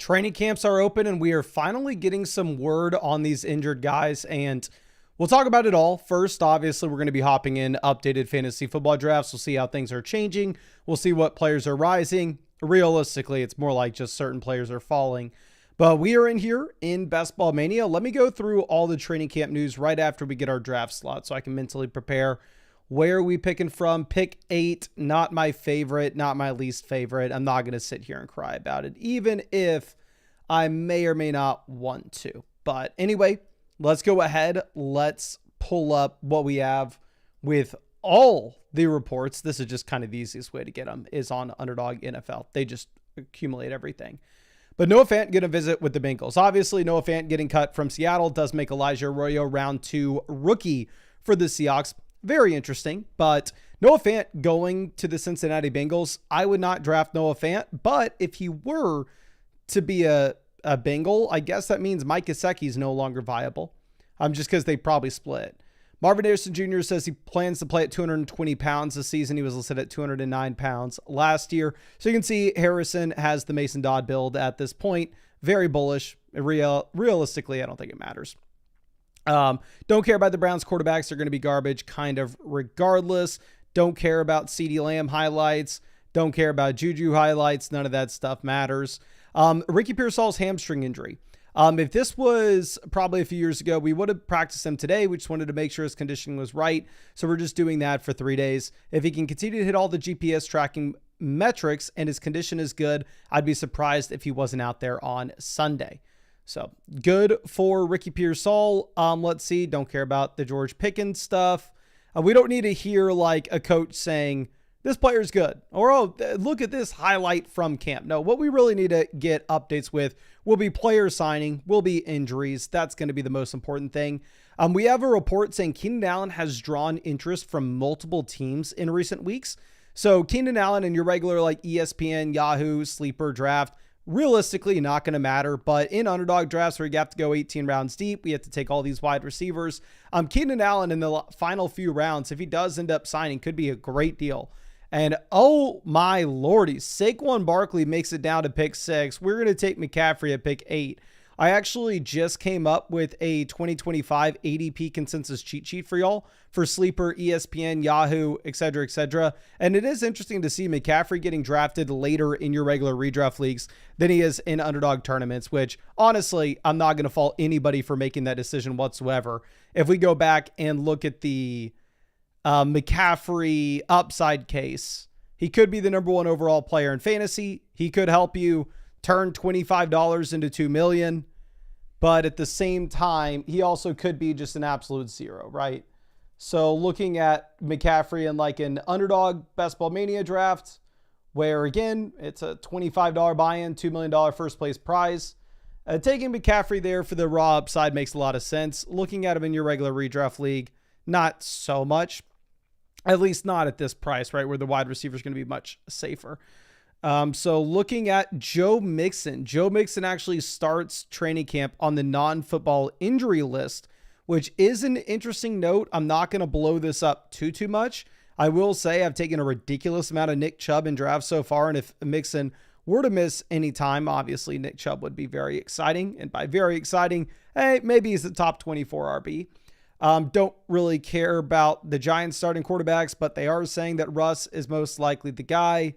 Training camps are open and we are finally getting some word on these injured guys, and we'll talk about it all. First, obviously, we're going to be hopping in updated fantasy football drafts. We'll see how things are changing. We'll see what players are rising. Realistically, it's more like just certain players are falling. But we are in here in Best Ball Mania. Let me go through all the training camp news right after we get our draft slot so I can mentally prepare. Where are we picking from? Pick 8, not my favorite, not my least favorite. I'm not going to sit here and cry about it, even if I may or may not want to. But anyway, let's go ahead. Let's pull up what we have with all the reports. This is just kind of the easiest way to get them, is on Underdog NFL. They just accumulate everything. But Noah Fant going to visit with the Bengals. Obviously, Noah Fant getting cut from Seattle does make Elijah Arroyo round 2 rookie for the Seahawks. Very interesting, but Noah Fant going to the Cincinnati Bengals. I would not draft Noah Fant, but if he were to be a Bengal, I guess that means Mike Gesicki is no longer viable. Just because they probably split. Marvin Harrison Jr. says he plans to play at 220 pounds this season. He was listed at 209 pounds last year. So you can see Harrison has the Mason Dodd build at this point. Very bullish. Realistically, I don't think it matters. Don't care about the Browns quarterbacks. They're going to be garbage kind of regardless. Don't care about CeeDee Lamb highlights. Don't care about Juju highlights. None of that stuff matters. Ricky Pearsall's hamstring injury. If this was probably a few years ago, we would have practiced him today. We just wanted to make sure his conditioning was right. So we're just doing that for 3 days. If he can continue to hit all the GPS tracking metrics and his condition is good, I'd be surprised if he wasn't out there on Sunday. So good for Ricky Pearsall. Let's see. Don't care about the George Pickens stuff. We don't need to hear like a coach saying this player's good or, oh, look at this highlight from camp. No, what we really need to get updates with will be player signing, will be injuries. That's going to be the most important thing. We have a report saying Keenan Allen has drawn interest from multiple teams in recent weeks. So Keenan Allen and your regular like ESPN, Yahoo, sleeper draft, realistically not going to matter, but in underdog drafts where you have to go 18 rounds deep, we have to take all these wide receivers. Keenan Allen in the final few rounds, if he does end up signing, could be a great deal. And oh my lordy, Saquon Barkley makes it down to pick 6. We're going to take McCaffrey at pick 8. I actually just came up with a 2025 ADP consensus cheat sheet for y'all for Sleeper, ESPN, Yahoo, etc., etc. And it is interesting to see McCaffrey getting drafted later in your regular redraft leagues than he is in underdog tournaments, which honestly, I'm not going to fault anybody for making that decision whatsoever. If we go back and look at the McCaffrey upside case, he could be the number 1 overall player in fantasy. He could help you turn $25 into $2 million. But at the same time, he also could be just an absolute zero, right? So looking at McCaffrey in like an underdog Best Ball Mania draft, where again, it's a $25 buy-in, $2 million first place prize. Taking McCaffrey there for the raw upside makes a lot of sense. Looking at him in your regular redraft league, not so much. At least not at this price, right? Where the wide receiver is going to be much safer. So looking at Joe Mixon. Joe Mixon actually starts training camp on the non-football injury list, which is an interesting note. I'm not going to blow this up too much. I will say I've taken a ridiculous amount of Nick Chubb in drafts so far, and if Mixon were to miss any time, obviously Nick Chubb would be very exciting. And by very exciting, hey, maybe he's the top 24 RB. Don't really care about the Giants starting quarterbacks, but they are saying that Russ is most likely the guy.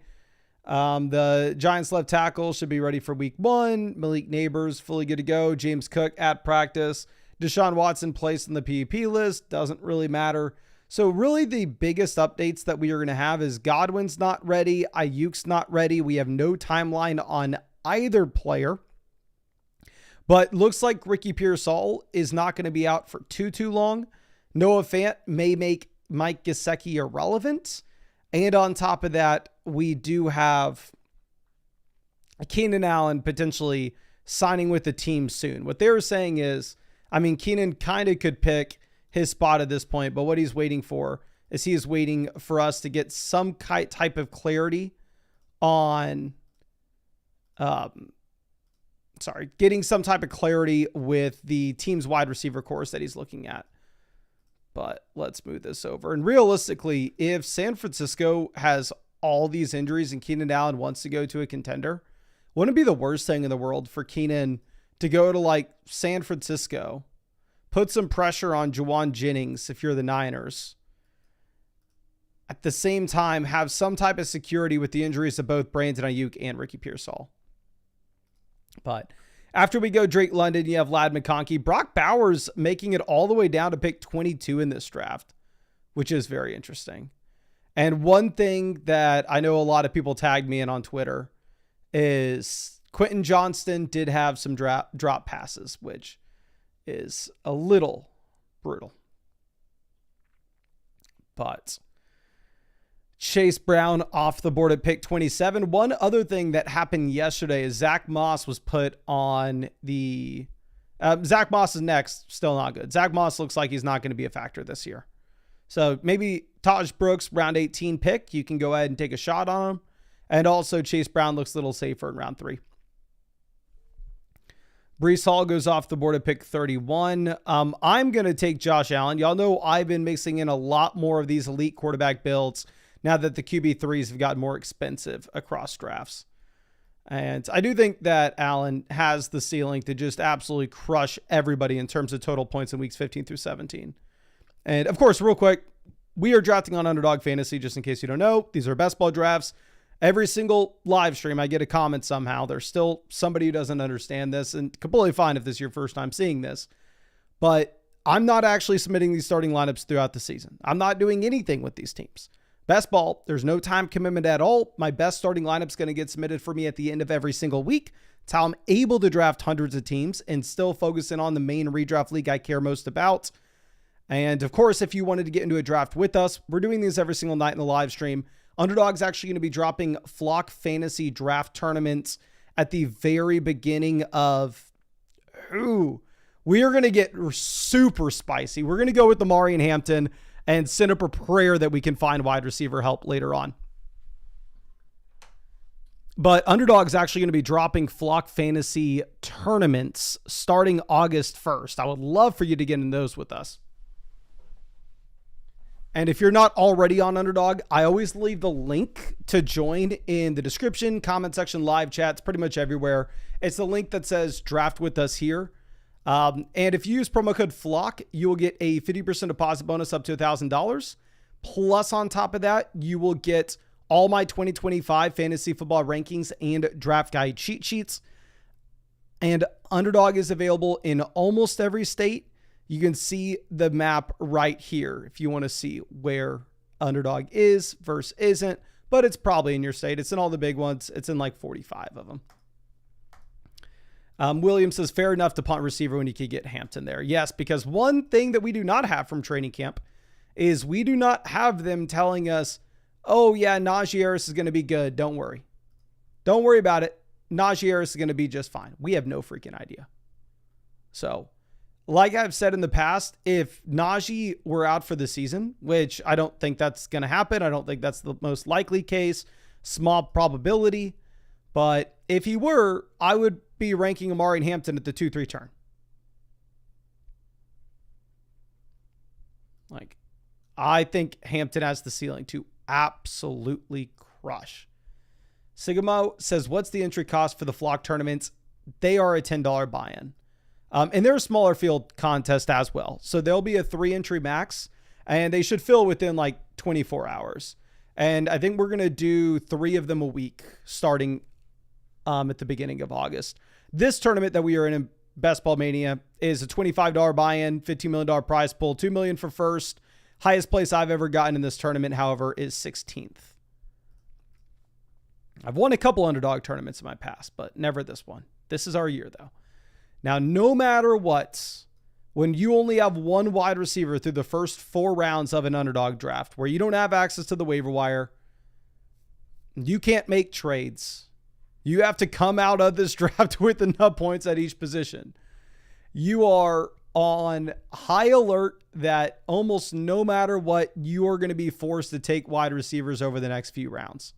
The Giants left tackle should be ready for week 1. Malik Neighbors fully good to go. James Cook at practice. Deshaun Watson placed on the PUP list. Doesn't really matter. So really the biggest updates that we are going to have is Godwin's not ready. Ayuk's not ready. We have no timeline on either player. But looks like Ricky Pearsall is not going to be out for too long. Noah Fant may make Mike Gesicki irrelevant. And on top of that, we do have Keenan Allen potentially signing with the team soon. What they were saying is, I mean, Keenan kind of could pick his spot at this point, but what he's waiting for is he is waiting for us to get some type of clarity on, getting some type of clarity with the team's wide receiver course that he's looking at. But let's move this over. And realistically, if San Francisco has all these injuries and Keenan Allen wants to go to a contender, Wouldn't it be the worst thing in the world for Keenan to go to like San Francisco, put some pressure on Juwan Jennings if you're the Niners, at the same time have some type of security with the injuries of both Brandon Ayuk and Ricky Pearsall? But after we go Drake London, you have Ladd McConkey. Brock Bowers making it all the way down to pick 22 in this draft, which is very interesting. And one thing that I know a lot of people tagged me in on Twitter is Quentin Johnston did have some drop passes, which is a little brutal. But Chase Brown off the board at pick 27. One other thing that happened yesterday is Zach Moss was put on the... Zach Moss is next. Still not good. Zach Moss looks like he's not going to be a factor this year. So maybe Taj Brooks, round 18 pick. You can go ahead and take a shot on him. And also Chase Brown looks a little safer in round 3. Breece Hall goes off the board at pick 31. I'm going to take Josh Allen. Y'all know I've been mixing in a lot more of these elite quarterback builds now that the QB3s have gotten more expensive across drafts. And I do think that Allen has the ceiling to just absolutely crush everybody in terms of total points in weeks 15 through 17. And of course, real quick, we are drafting on Underdog Fantasy, just in case you don't know. These are best ball drafts. Every single live stream, I get a comment somehow. There's still somebody who doesn't understand this, and completely fine if this is your first time seeing this. But I'm not actually submitting these starting lineups throughout the season. I'm not doing anything with these teams. Best ball, there's no time commitment at all. My best starting lineup's going to get submitted for me at the end of every single week. It's how I'm able to draft hundreds of teams and still focus in on the main redraft league I care most about. And of course, if you wanted to get into a draft with us, we're doing these every single night in the live stream. Underdog's actually going to be dropping Flock Fantasy draft tournaments at the very beginning of... we are going to get super spicy. We're going to go with the Mari and Hampton and send up a prayer that we can find wide receiver help later on. But Underdog's actually going to be dropping Flock Fantasy tournaments starting August 1st. I would love for you to get in those with us. And if you're not already on Underdog, I always leave the link to join in the description, comment section, live chats, pretty much everywhere. It's the link that says draft with us here. And if you use promo code FLOCK, you will get a 50% deposit bonus up to $1,000. Plus on top of that, you will get all my 2025 fantasy football rankings and draft guide cheat sheets. And Underdog is available in almost every state. You can see the map right here if you want to see where Underdog is versus isn't, but it's probably in your state. It's in all the big ones. It's in like 45 of them. William says, fair enough to punt receiver when you could get Hampton there. Yes, because one thing that we do not have from training camp is we do not have them telling us, oh yeah, Najee Harris is going to be good. Don't worry. Don't worry about it. Najee Harris is going to be just fine. We have no freaking idea. So, like I've said in the past, if Najee were out for the season, which I don't think that's going to happen. I don't think that's the most likely case. Small probability. But if he were, I would be ranking Amari and Hampton at the 2-3 turn. Like, I think Hampton has the ceiling to absolutely crush. Sigamo says, what's the entry cost for the Flock tournaments? They are a $10 buy-in. And they're a smaller field contest as well. So there'll be a 3-entry max, and they should fill within like 24 hours. And I think we're going to do 3 of them a week starting at the beginning of August. This tournament that we are in Best Ball Mania is a $25 buy-in, $15 million prize pool, $2 million for first. Highest place I've ever gotten in this tournament, however, is 16th. I've won a couple Underdog tournaments in my past, but never this one. This is our year, though. Now, no matter what, when you only have one wide receiver through the first 4 rounds of an Underdog draft, where you don't have access to the waiver wire, you can't make trades. You have to come out of this draft with enough points at each position. You are on high alert that almost no matter what, you are going to be forced to take wide receivers over the next few rounds.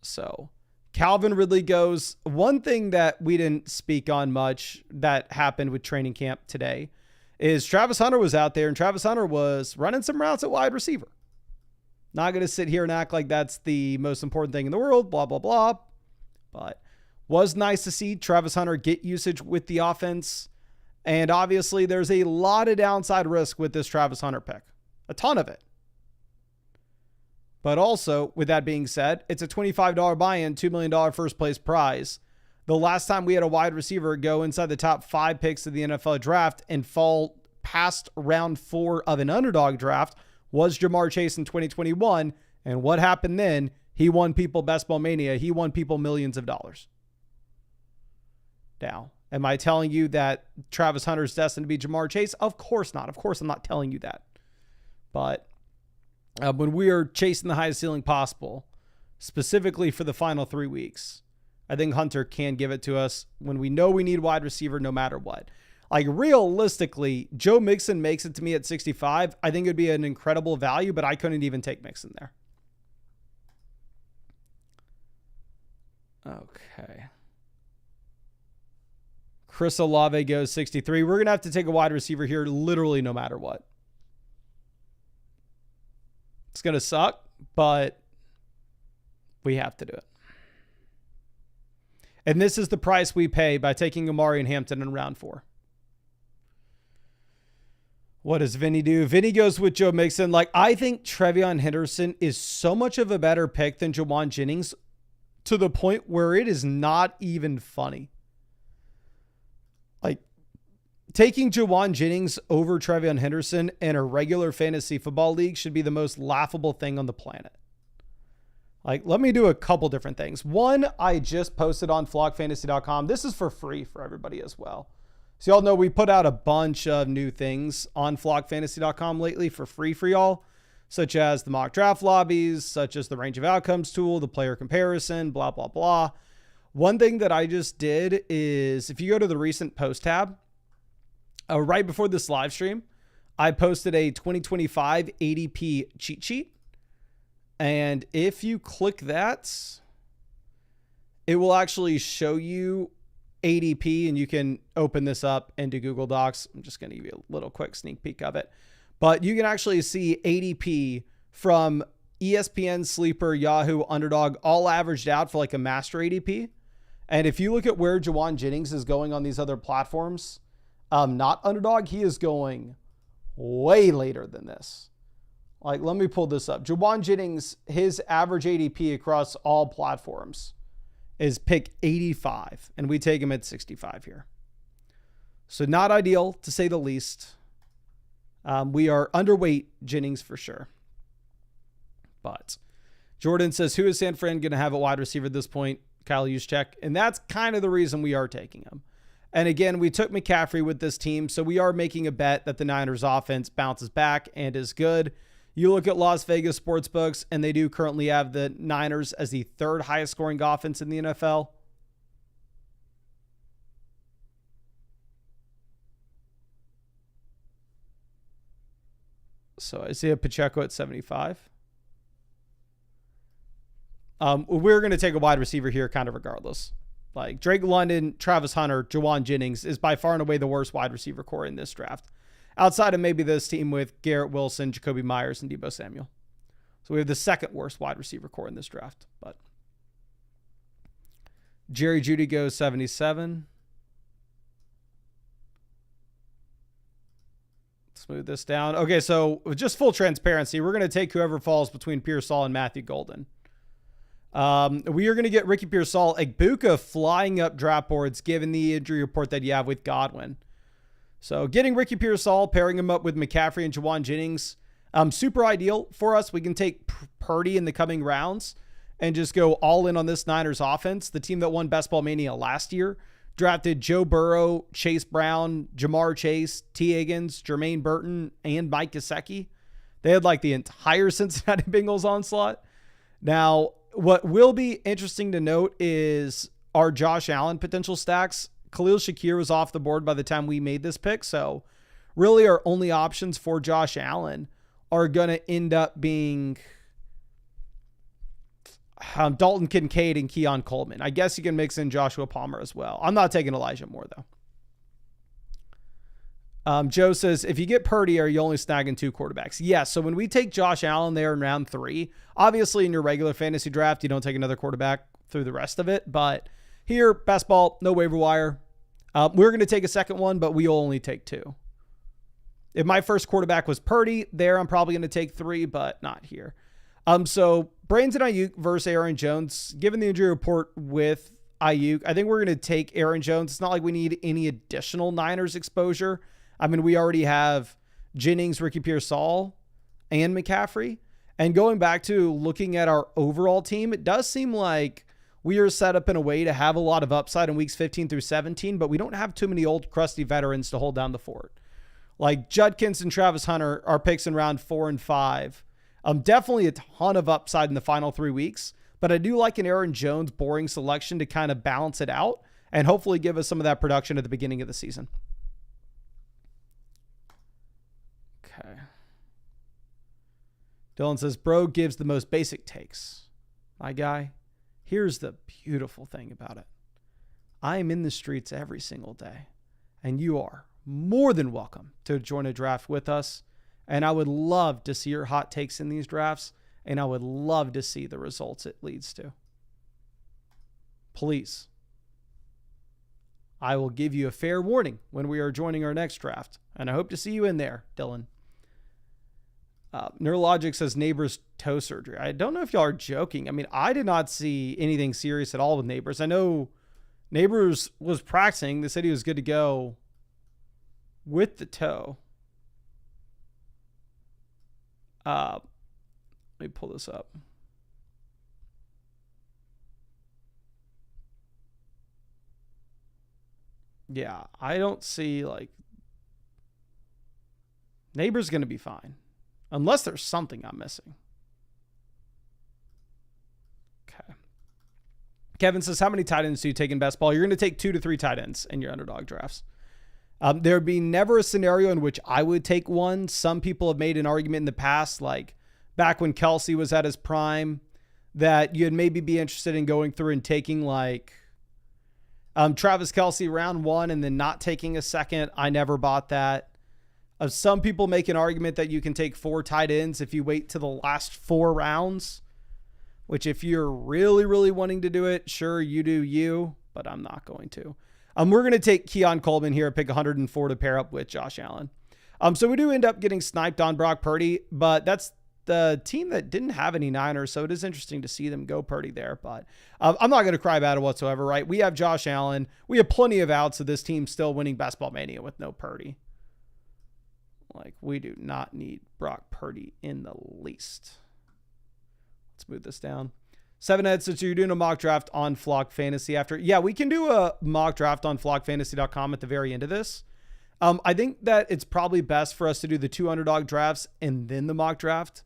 So Calvin Ridley goes. One thing that we didn't speak on much that happened with training camp today is Travis Hunter was out there, and Travis Hunter was running some routes at wide receiver. Not going to sit here and act like that's the most important thing in the world, blah, blah, blah. But was nice to see Travis Hunter get usage with the offense. And obviously there's a lot of downside risk with this Travis Hunter pick. A ton of it. But also, with that being said, it's a $25 buy-in, $2 million first place prize. The last time we had a wide receiver go inside the top 5 picks of the NFL draft and fall past round 4 of an underdog draft was Ja'Marr Chase in 2021. And what happened then? He won people Best Ball Mania. He won people millions of dollars. Now, am I telling you that Travis Hunter is destined to be Ja'Marr Chase? Of course not. Of course I'm not telling you that. But when we are chasing the highest ceiling possible, specifically for the final 3 weeks, I think Hunter can give it to us when we know we need wide receiver no matter what. Like, realistically, Joe Mixon makes it to me at 65. I think it would be an incredible value, but I couldn't even take Mixon there. Okay. Chris Olave goes 63. We're going to have to take a wide receiver here literally no matter what. It's going to suck, but we have to do it. And this is the price we pay by taking Amari and Hampton in round 4. What does Vinny do? Vinny goes with Joe Mixon. Like, I think Trevion Henderson is so much of a better pick than Jawan Jennings to the point where it is not even funny. Like, taking Jawan Jennings over Trevion Henderson in a regular fantasy football league should be the most laughable thing on the planet. Like, let me do a couple different things. One, I just posted on flockfantasy.com. This is for free for everybody as well. So y'all know we put out a bunch of new things on flockfantasy.com lately for free for y'all, such as the mock draft lobbies, such as the range of outcomes tool, the player comparison, blah, blah, blah. One thing that I just did is if you go to the recent post tab, right before this live stream, I posted a 2025 ADP cheat sheet. And if you click that, it will actually show you ADP, and you can open this up into Google Docs. I'm just going to give you a little quick sneak peek of it. But you can actually see ADP from ESPN, Sleeper, Yahoo, Underdog, all averaged out for like a master ADP. And if you look at where Jawan Jennings is going on these other platforms, not Underdog, he is going way later than this. Like, let me pull this up. Jawan Jennings, his average ADP across all platforms is pick 85, and we take him at 65 here. So not ideal, to say the least. We are underweight Jennings for sure. But Jordan says, who is San Fran going to have at wide receiver at this point? Kyle Juszczyk. And that's kind of the reason we are taking him. And again, we took McCaffrey with this team, so we are making a bet that the Niners offense bounces back and is good. You look at Las Vegas sportsbooks, and they do currently have the Niners as the 3rd highest scoring offense in the NFL. So Isaiah Pacheco at 75. We're going to take a wide receiver here kind of regardless. Like Drake London, Travis Hunter, Jawan Jennings is by far and away the worst wide receiver core in this draft. Outside of maybe this team with Garrett Wilson, Jacoby Myers, and Deebo Samuel. So we have the 2nd worst wide receiver core in this draft. But Jerry Jeudy goes 77. Smooth this down. Okay, so just full transparency, we're going to take whoever falls between Pearsall and Matthew Golden. We are going to get Ricky Pearsall, Egbuka flying up draft boards given the injury report that you have with Godwin. So getting Ricky Pearsall, pairing him up with McCaffrey and Jawan Jennings, super ideal for us. We can take Purdy in the coming rounds and just go all in on this Niners offense. The team that won Best Ball Mania last year drafted Joe Burrow, Chase Brown, Jamar Chase, T. Higgins, Jermaine Burton, and Mike Gesicki. They had like the entire Cincinnati Bengals onslaught. Now, what will be interesting to note is our Josh Allen potential stacks. Khalil Shakir was off the board by the time we made this pick. So really our only options for Josh Allen are going to end up being Dalton Kincaid and Keon Coleman. I guess you can mix in Joshua Palmer as well. I'm not taking Elijah Moore though. Joe says, if you get Purdy, are you only snagging 2 quarterbacks? Yes. So when we take Josh Allen there in round 3, obviously in your regular fantasy draft, you don't take another quarterback. through the rest of it. But here, best ball, no waiver wire. We're going to take a second one, but we'll only take 2. If my first quarterback was Purdy, there I'm probably going to take 3, but not here. So Brandon Ayuk versus Aaron Jones. Given the injury report with Ayuk, I think we're going to take Aaron Jones. It's not like we need any additional Niners exposure. I mean, we already have Jennings, Ricky Pearsall, and McCaffrey. And going back to looking at our overall team, it does seem like we are set up in a way to have a lot of upside in weeks 15 through 17, but we don't have too many old crusty veterans to hold down the fort. Like Judkins and Travis Hunter are picks in round 4 and 5. Definitely a ton of upside in the final 3 weeks, but I do like an Aaron Jones boring selection to kind of balance it out and hopefully give us some of that production at the beginning of the season. Okay. Dylan says, bro gives the most basic takes. My guy, here's the beautiful thing about it. I am in the streets every single day, and you are more than welcome to join a draft with us. And I would love to see your hot takes in these drafts, and I would love to see the results it leads to. Please. I will give you a fair warning when we are joining our next draft, and I hope to see you in there, Dylan. Neurologic says Neighbors toe surgery. I don't know if y'all are joking. I mean, I did not see anything serious at all with Neighbors. I know Neighbors was practicing. They said he was good to go with the toe. Let me pull this up. Yeah, I don't see like Neighbors going to be fine. Unless there's something I'm missing. Okay. Kevin says, how many tight ends do you take in best ball? You're going to take 2 to 3 tight ends in your underdog drafts. There would be never a scenario in which I would take one. Some people have made an argument in the past, like back when Kelsey was at his prime, that you'd maybe be interested in going through and taking like Travis Kelsey round 1 and then not taking a second. I never bought that. Some people make an argument that you can take 4 tight ends if you wait to the last 4 rounds, which if you're really, really wanting to do it, sure, you do you, but I'm not going to. We're going to take Keon Coleman here at pick 104 to pair up with Josh Allen. So we do end up getting sniped on Brock Purdy, but that's the team that didn't have any Niners, so it is interesting to see them go Purdy there, but I'm not going to cry about it whatsoever, right? We have Josh Allen. We have plenty of outs of this team still winning Best Ball Mania with no Purdy. Like, we do not need Brock Purdy in the least. Let's move this down. 7Ed, since you're doing a mock draft on Flock Fantasy after. Yeah, we can do a mock draft on flockfantasy.com at the very end of this. I think that it's probably best for us to do the 2 underdog drafts and then the mock draft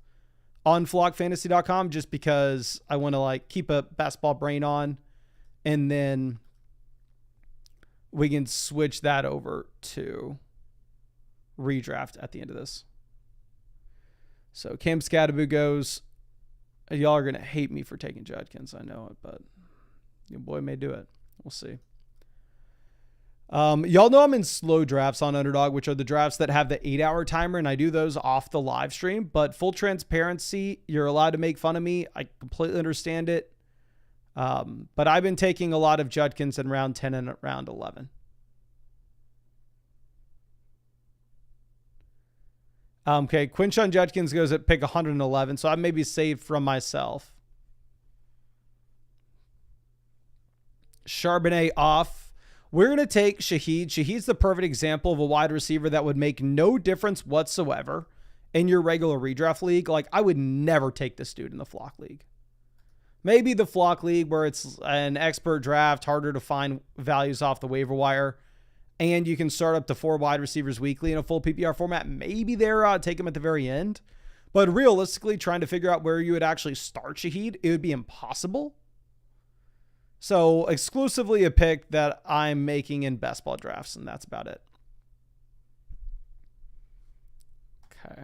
on flockfantasy.com just because I want to like keep a basketball brain on, and then we can switch that over to redraft at the end of this. So Cam Scadaboo goes, y'all are going to hate me for taking Judkins. I know it, but your boy may do it. We'll see. Y'all know I'm in slow drafts on Underdog, which are the drafts that have the 8-hour timer, and I do those off the live stream. But full transparency, you're allowed to make fun of me. I completely understand it. But I've been taking a lot of Judkins in round 10 and round 11. Okay, Quinshon Judkins goes at pick 111, so I may be saved from myself. Charbonnet off. We're going to take Shaheed. Shaheed's the perfect example of a wide receiver that would make no difference whatsoever in your regular redraft league. Like, I would never take this dude in the Flock League. Maybe the Flock League where it's an expert draft, harder to find values off the waiver wire, and you can start up to 4 wide receivers weekly in a full PPR format. Maybe there, take them at the very end. But realistically, trying to figure out where you would actually start Shaheed, it would be impossible. So exclusively a pick that I'm making in best ball drafts, and that's about it. Okay.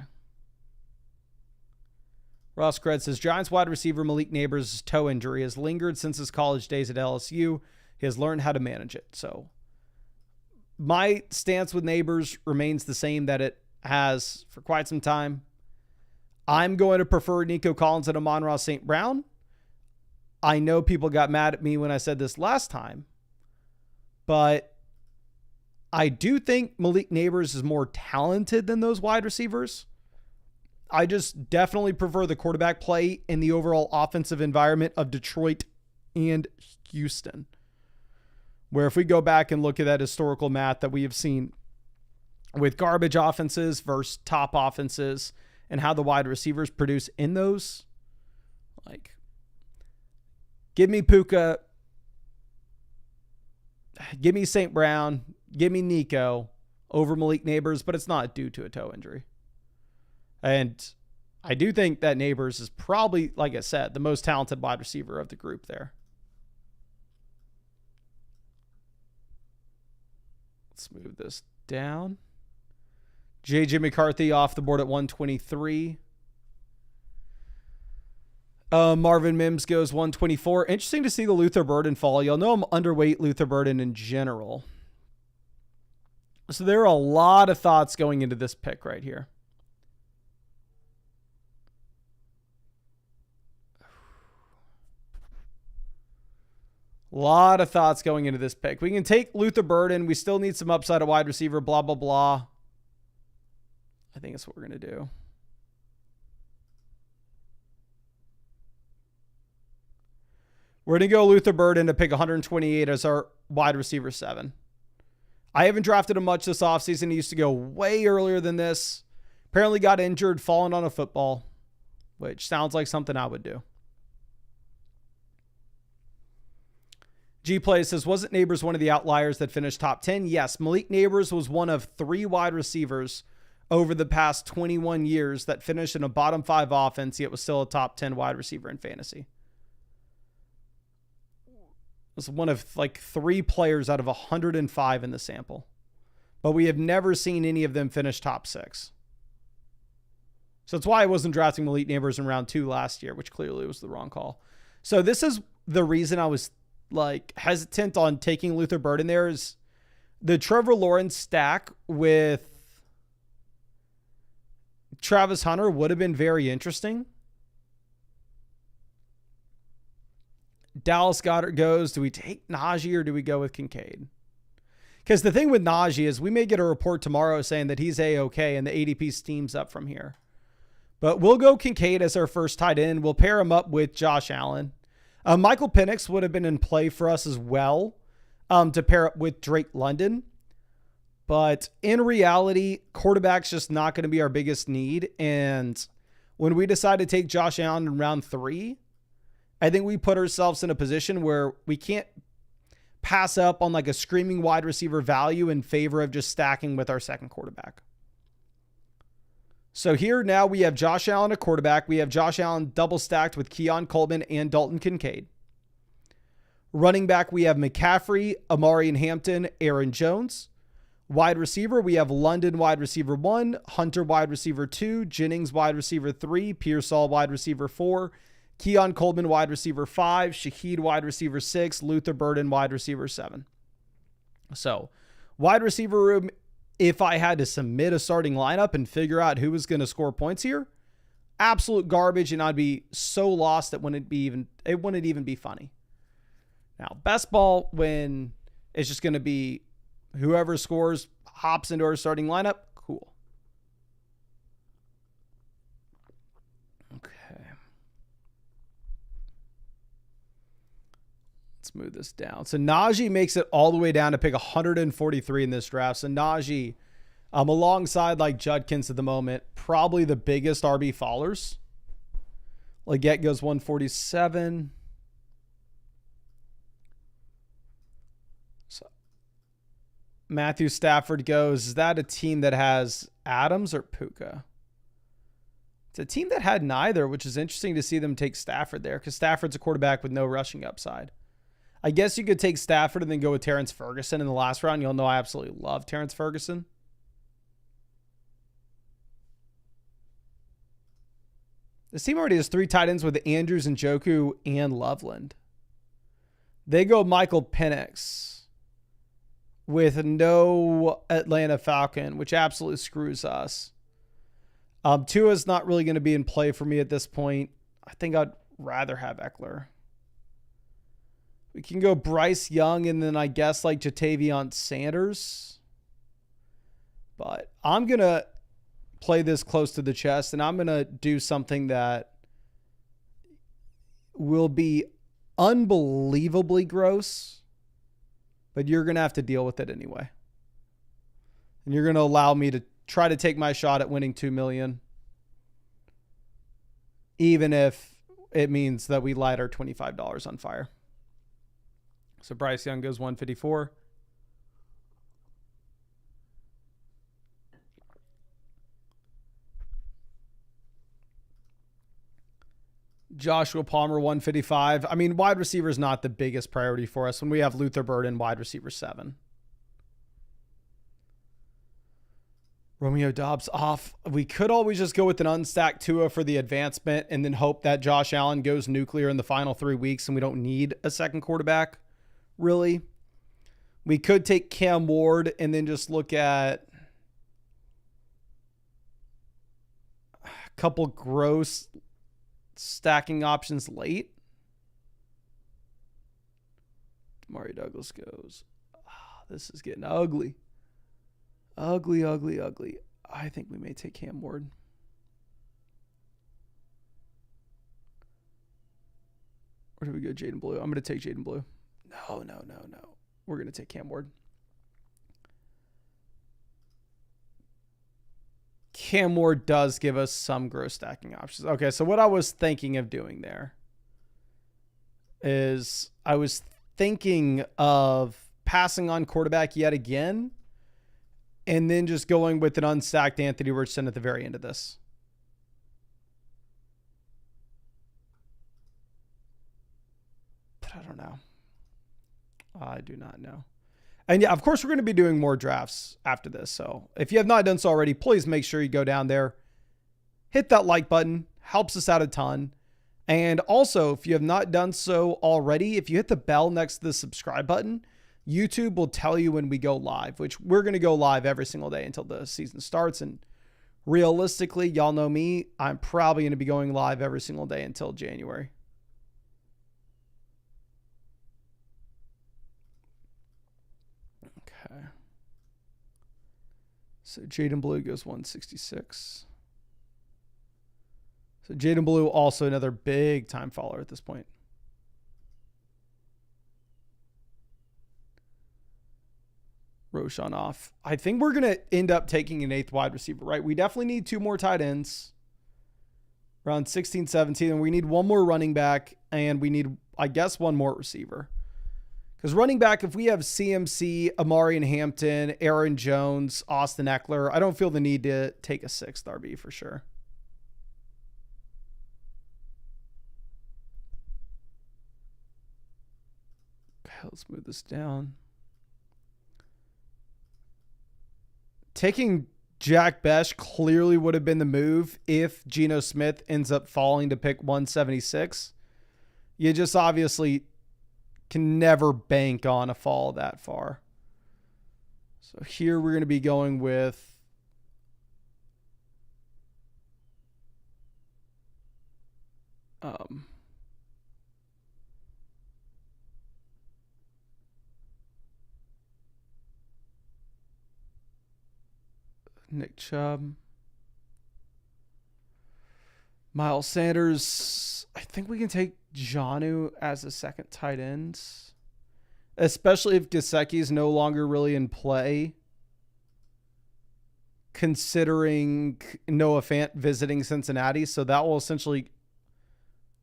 Ross Cred says, Giants wide receiver Malik Neighbors' toe injury has lingered since his college days at LSU. He has learned how to manage it. So my stance with Neighbors remains the same that it has for quite some time. I'm going to prefer Nico Collins and Amon-Ra St. Brown. I know people got mad at me when I said this last time, but I do think Malik Neighbors is more talented than those wide receivers. I just definitely prefer the quarterback play in the overall offensive environment of Detroit and Houston. Where if we go back and look at that historical math that we have seen with garbage offenses versus top offenses and how the wide receivers produce in those, like, give me Puka, give me St. Brown, give me Nico over Malik Neighbors, but it's not due to a toe injury. And I do think that Neighbors is probably, like I said, the most talented wide receiver of the group there. Let's move this down. J.J. McCarthy off the board at 123. Marvin Mims goes 124. Interesting to see the Luther Burden fall. You'll know I'm underweight Luther Burden in general. So there are a lot of thoughts going into this pick right here. A lot of thoughts going into this pick. We can take Luther Burden. We still need some upside at wide receiver, blah, blah, blah. I think that's what we're going to do. We're going to go Luther Burden to pick 128 as our wide receiver 7. I haven't drafted him much this offseason. He used to go way earlier than this. Apparently got injured, falling on a football, which sounds like something I would do. G-Play says, wasn't Neighbors one of the outliers that finished top 10? Yes, Malik Neighbors was one of 3 wide receivers over the past 21 years that finished in a bottom 5 offense, yet was still a top 10 wide receiver in fantasy. It was one of like 3 players out of 105 in the sample. But we have never seen any of them finish top 6. So that's why I wasn't drafting Malik Neighbors in round 2 last year, which clearly was the wrong call. So this is the reason I was like hesitant on taking Luther Burden there is the Trevor Lawrence stack with Travis Hunter would have been very interesting. Dallas Goedert goes. Do we take Najee or do we go with Kincaid? Because the thing with Najee is we may get a report tomorrow saying that he's A-okay and the ADP steams up from here. But we'll go Kincaid as our first tight end. We'll pair him up with Josh Allen. Michael Penix would have been in play for us as well to pair up with Drake London. But in reality, quarterback's just not going to be our biggest need. And when we decide to take Josh Allen in round 3, I think we put ourselves in a position where we can't pass up on like a screaming wide receiver value in favor of just stacking with our second quarterback. So here now we have Josh Allen at quarterback. We have Josh Allen double stacked with Keon Coleman and Dalton Kincaid. Running back, we have McCaffrey, Amari and Hampton, Aaron Jones. Wide receiver, we have London wide receiver 1, Hunter wide receiver 2, Jennings wide receiver 3, Pearsall wide receiver 4, Keon Coleman wide receiver 5, Shaheed wide receiver 6, Luther Burden wide receiver 7. So wide receiver room, if I had to submit a starting lineup and figure out who was going to score points here, absolute garbage, and I'd be so lost that it wouldn't even be funny. Now, best ball when it's just going to be whoever scores hops into our starting lineup, cool. Okay. Let's move this down. So Najee makes it all the way down to pick 143 in this draft. So Najee, alongside like Judkins at the moment, probably the biggest RB fallers. Leggett goes 147. So Matthew Stafford goes, is that a team that has Adams or Puka? It's a team that had neither, which is interesting to see them take Stafford there because Stafford's a quarterback with no rushing upside. I guess you could take Stafford and then go with Terrence Ferguson in the last round. You'll know I absolutely love Terrence Ferguson. This team already has 3 tight ends with Andrews and Njoku and Loveland. They go Michael Penix with no Atlanta Falcon, which absolutely screws us. Tua's not really going to be in play for me at this point. I think I'd rather have Eckler. We can go Bryce Young and then I guess like Jatavion Sanders. But I'm going to play this close to the chest, and I'm going to do something that will be unbelievably gross, but you're going to have to deal with it anyway. And you're going to allow me to try to take my shot at winning $2 million, even if it means that we light our $25 on fire. So Bryce Young goes 154. Joshua Palmer, 155. I mean, wide receiver is not the biggest priority for us when we have Luther Burden, wide receiver 7. Romeo Doubs off. We could always just go with an unstacked Tua for the advancement and then hope that Josh Allen goes nuclear in the final 3 weeks and we don't need a second quarterback, really. We could take Cam Ward and then just look at a couple gross stacking options late. Mario Douglas goes. This is getting ugly. Ugly. I think we may take Cam Ward. Or do we go Jaden Blue? I'm going to take Jaden Blue. No. We're going to take Cam Ward. Cam Ward does give us some gross stacking options. Okay, so what I was thinking of doing there is I was thinking of passing on quarterback yet again and then just going with an unstacked Anthony Richardson at the very end of this. But I don't know. I do not know. And yeah, of course, we're going to be doing more drafts after this. So if you have not done so already, please make sure you go down there, hit that like button, helps us out a ton. And also, if you have not done so already, if you hit the bell next to the subscribe button, YouTube will tell you when we go live, which we're going to go live every single day until the season starts. And realistically, y'all know me, I'm probably going to be going live every single day until January. So Jaden Blue goes 166. So Jaden Blue, also another big time follower at this point. Roshan off. I think we're going to end up taking an 8th wide receiver, right? We definitely need 2 more tight ends. Around 16, 17. And we need 1 more running back. And we need, I guess, 1 more receiver. Because running back, if we have CMC, Amari and Hampton, Aaron Jones, Austin Eckler, I don't feel the need to take a 6th RB for sure. Okay, let's move this down. Taking Jack Besh clearly would have been the move if Geno Smith ends up falling to pick 176. You just obviously can never bank on a fall that far. So here we're going to be going with Nick Chubb, Miles Sanders. I think we can take Jonnu as a 2nd tight end, especially if Gesicki is no longer really in play, considering Noah Fant visiting Cincinnati. So that will essentially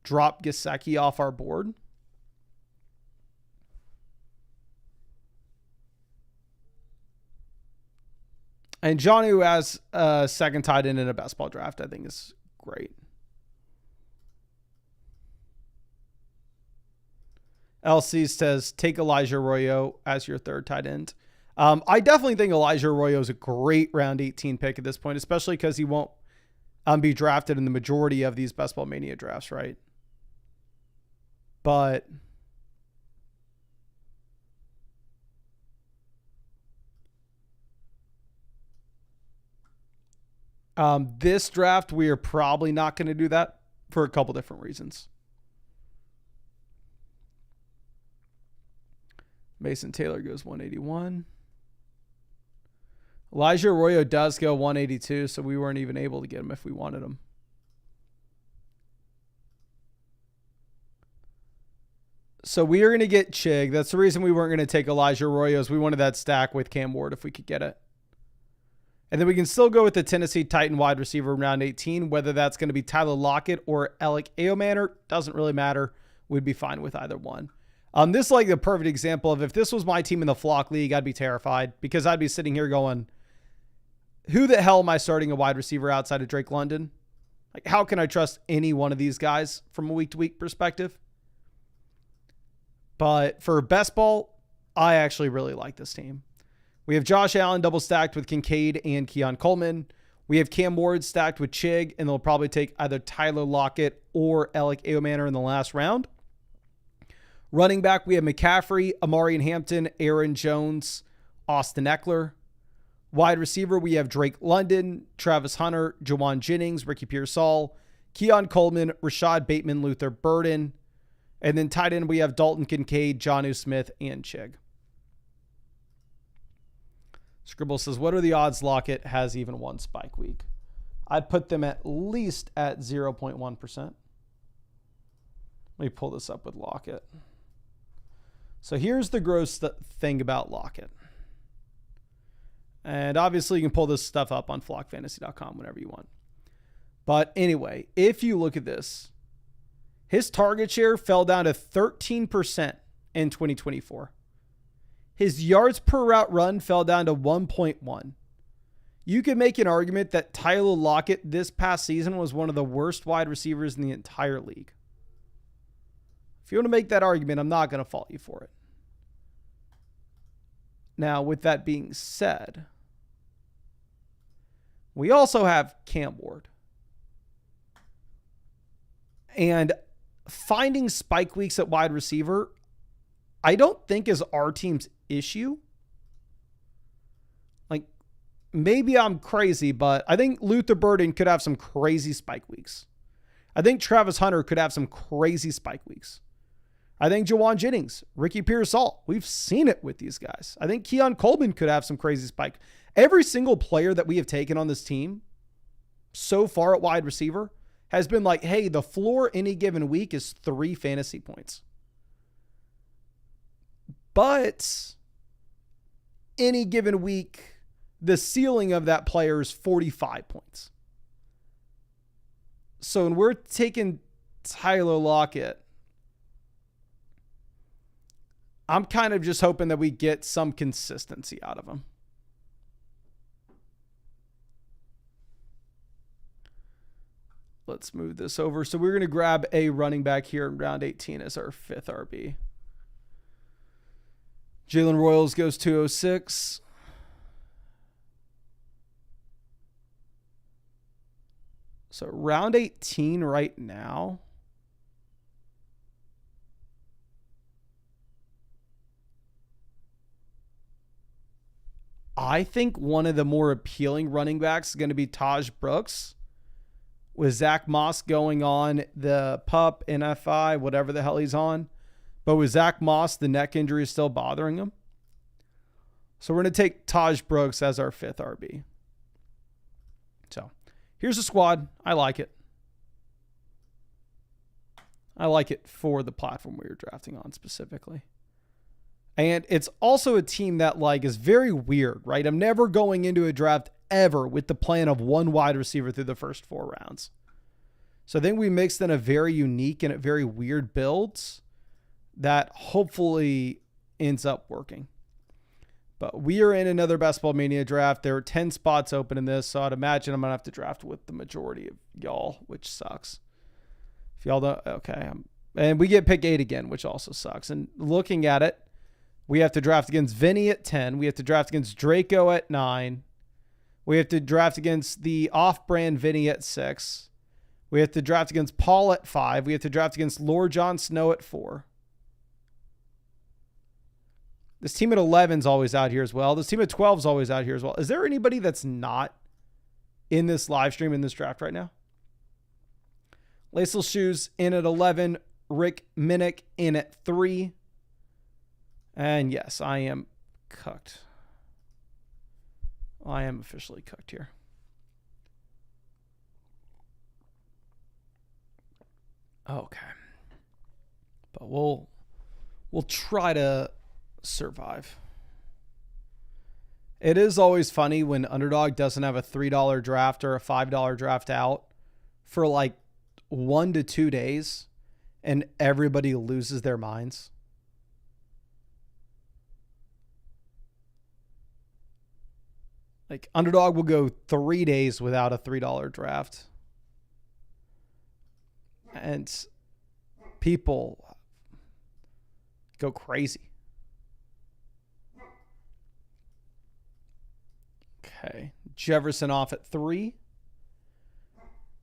drop Gesicki off our board. And Jonnu as a 2nd tight end in a best ball draft, I think is great. LC says, take Elijah Arroyo as your 3rd tight end. I definitely think Elijah Arroyo is a great round 18 pick at this point, especially because he won't be drafted in the majority of these Best Ball Mania drafts, right? But this draft, we are probably not going to do that for a couple different reasons. Mason Taylor goes 181. Elijah Arroyo does go 182, so we weren't even able to get him if we wanted him. So we are going to get Chig. That's the reason we weren't going to take Elijah Arroyo, is we wanted that stack with Cam Ward if we could get it. And then we can still go with the Tennessee Titan wide receiver in round 18, whether that's going to be Tyler Lockett or Alec Eomanor. Doesn't really matter. We'd be fine with either one. This is like the perfect example of if this was my team in the Flock League, I'd be terrified because I'd be sitting here going, who the hell am I starting a wide receiver outside of Drake London? Like, how can I trust any one of these guys from a week-to-week perspective? But for best ball, I actually really like this team. We have Josh Allen double stacked with Kincaid and Keon Coleman. We have Cam Ward stacked with Chig, and they'll probably take either Tyler Lockett or Alec Eomanor in the last round. Running back, we have McCaffrey, Amari Hampton, Aaron Jones, Austin Eckler. Wide receiver, we have Drake London, Travis Hunter, Jawan Jennings, Ricky Pearsall, Keon Coleman, Rashad Bateman, Luther Burden. And then tight end, we have Dalton Kincaid, Jonnu Smith, and Chig. Scribble says, what are the odds Lockett has even one spike week? I'd put them at least at 0.1%. Let me pull this up with Lockett. So here's the gross thing about Lockett. And obviously you can pull this stuff up on flockfantasy.com whenever you want. But anyway, if you look at this, his target share fell down to 13% in 2024. His yards per route run fell down to 1.1. You could make an argument that Tyler Lockett this past season was one of the worst wide receivers in the entire league. If you want to make that argument, I'm not going to fault you for it. Now, with that being said, we also have Cam Ward. And finding spike weeks at wide receiver, I don't think is our team's issue. Like, maybe I'm crazy, but I think Luther Burden could have some crazy spike weeks. I think Travis Hunter could have some crazy spike weeks. I think Jawan Jennings, Ricky Pearsall, we've seen it with these guys. I think Keon Coleman could have some crazy spike. Every single player that we have taken on this team so far at wide receiver has been like, hey, the floor any given week is 3 fantasy points. But any given week, the ceiling of that player is 45 points. So when we're taking Tyler Lockett, I'm kind of just hoping that we get some consistency out of him. Let's move this over. So we're going to grab a running back here in round 18 as our 5th RB. Jalen Royals goes 206. So round 18 right now. I think one of the more appealing running backs is going to be Taj Brooks, with Zach Moss going on the PUP, NFI, whatever the hell he's on. But with Zach Moss, the neck injury is still bothering him. So we're going to take Taj Brooks as our 5th RB. So here's the squad. I like it. I like it for the platform we were drafting on specifically. And it's also a team that like is very weird, right? I'm never going into a draft ever with the plan of one wide receiver through the first 4 rounds. So I think we mixed in a very unique and a very weird builds that hopefully ends up working. But we are in another Best Ball Mania draft. There are 10 spots open in this, so I'd imagine I'm going to have to draft with the majority of y'all, which sucks. If y'all don't, okay. And we get pick 8 again, which also sucks. And looking at it, we have to draft against Vinny at 10. We have to draft against Draco at 9. We have to draft against the off-brand Vinny at 6. We have to draft against Paul at 5. We have to draft against Lord Jon Snow at 4. This team at 11 is always out here as well. This team at 12 is always out here as well. Is there anybody that's not in this live stream in this draft right now? Lacel Shoes in at 11. Rick Minnick in at 3. And yes, I am cooked. I am officially cooked here. Okay. But we'll try to survive. It is always funny when Underdog doesn't have a $3 draft or a $5 draft out for like 1 to 2 days and everybody loses their minds. Like Underdog will go 3 days without a $3 draft. And people go crazy. Okay. Jefferson off at 3.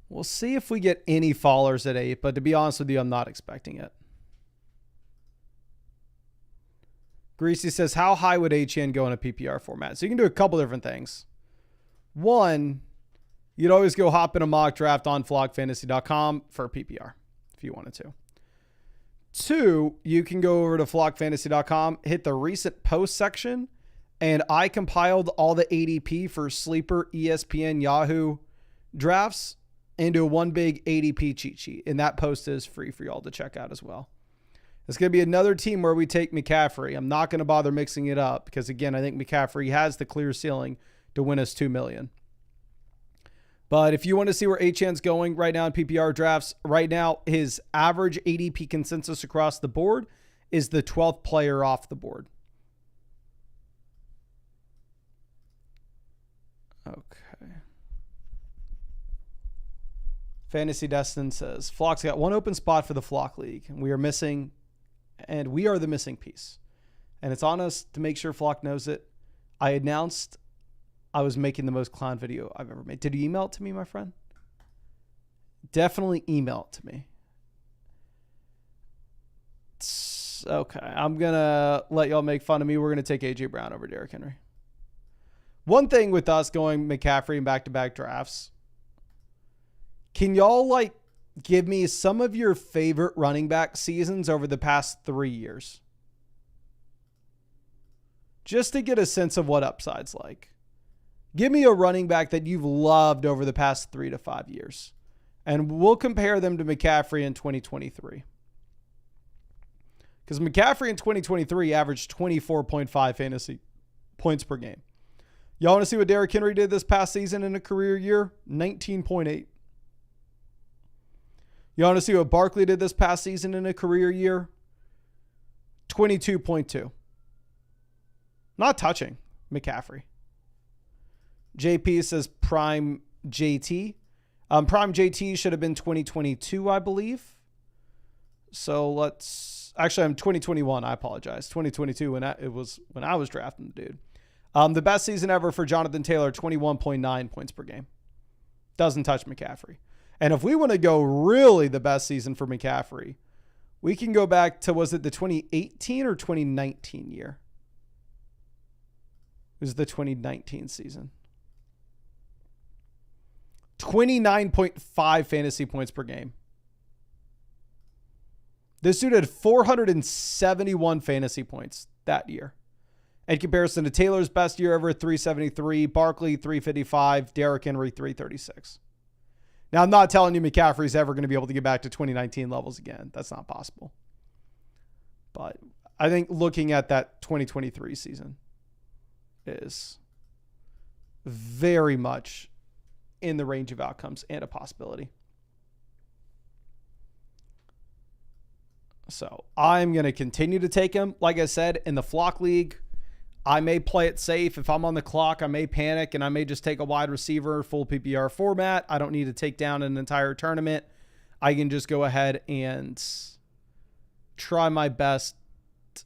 We'll see if we get any fallers at 8, but to be honest with you, I'm not expecting it. Greasy says, how high would HN go in a PPR format? So you can do a couple different things. One, you'd always go hop in a mock draft on flockfantasy.com for PPR if you wanted to. 2, you can go over to flockfantasy.com, hit the recent post section, and I compiled all the ADP for sleeper, ESPN, Yahoo drafts into one big ADP cheat sheet. And that post is free for y'all to check out as well. It's going to be another team where we take McCaffrey. I'm not going to bother mixing it up because, again, I think McCaffrey has the clear ceiling to win us $2 million. But if you want to see where HN's going right now in PPR drafts, right now his average ADP consensus across the board is the 12th player off the board. Okay. Fantasy Destin says, Flock's got one open spot for the Flock League, and we are the missing piece. And it's on us to make sure Flock knows it. I announced I was making the most clown video I've ever made. Did you email it to me, my friend? Definitely email it to me. Okay, I'm going to let y'all make fun of me. We're going to take A.J. Brown over Derrick Henry. One thing with us going McCaffrey and back-to-back drafts, can y'all give me some of your favorite running back seasons over the past 3 years? Just to get a sense of what upside's like. Give me a running back that you've loved over the past 3 to 5 years. And we'll compare them to McCaffrey in 2023. Because McCaffrey in 2023 averaged 24.5 fantasy points per game. Y'all want to see what Derrick Henry did this past season in a career year? 19.8. You want to see what Barkley did this past season in a career year? 22.2. Not touching McCaffrey. JP says prime JT. Prime JT should have been 2022, I believe. So I'm 2021. I apologize. 2022 when I was drafting the dude. The best season ever for Jonathan Taylor, 21.9 points per game. Doesn't touch McCaffrey. And if we want to go really the best season for McCaffrey, we can go back to, was it the 2018 or 2019 year? It was the 2019 season. 29.5 fantasy points per game. This dude had 471 fantasy points that year. In comparison to Taylor's best year ever, 373, Barkley, 355, Derrick Henry, 336. Now, I'm not telling you McCaffrey's ever going to be able to get back to 2019 levels again. That's not possible. But I think looking at that 2023 season is very much in the range of outcomes and a possibility. So I'm going to continue to take him. Like I said, in the Flock League, I may play it safe. If I'm on the clock, I may panic and I may just take a wide receiver, full PPR format. I don't need to take down an entire tournament. I can just go ahead and try my best to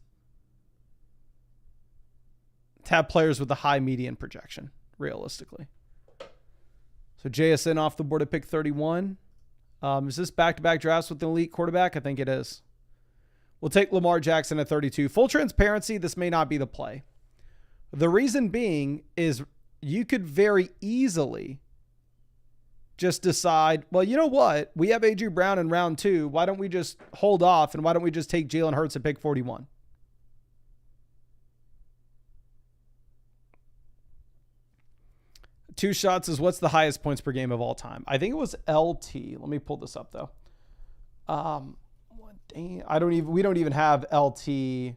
have players with a high median projection, realistically. So JSN off the board at pick 31. Is this back-to-back drafts with an elite quarterback? I think it is. We'll take Lamar Jackson at 32. Full transparency, this may not be the play. The reason being is you could very easily just decide, well, you know what? We have A.J. Brown in round 2. Why don't we just hold off and why don't we just take Jalen Hurts at pick 41? Two Shots is what's the highest points per game of all time? I think it was LT. Let me pull this up though. We don't even have LT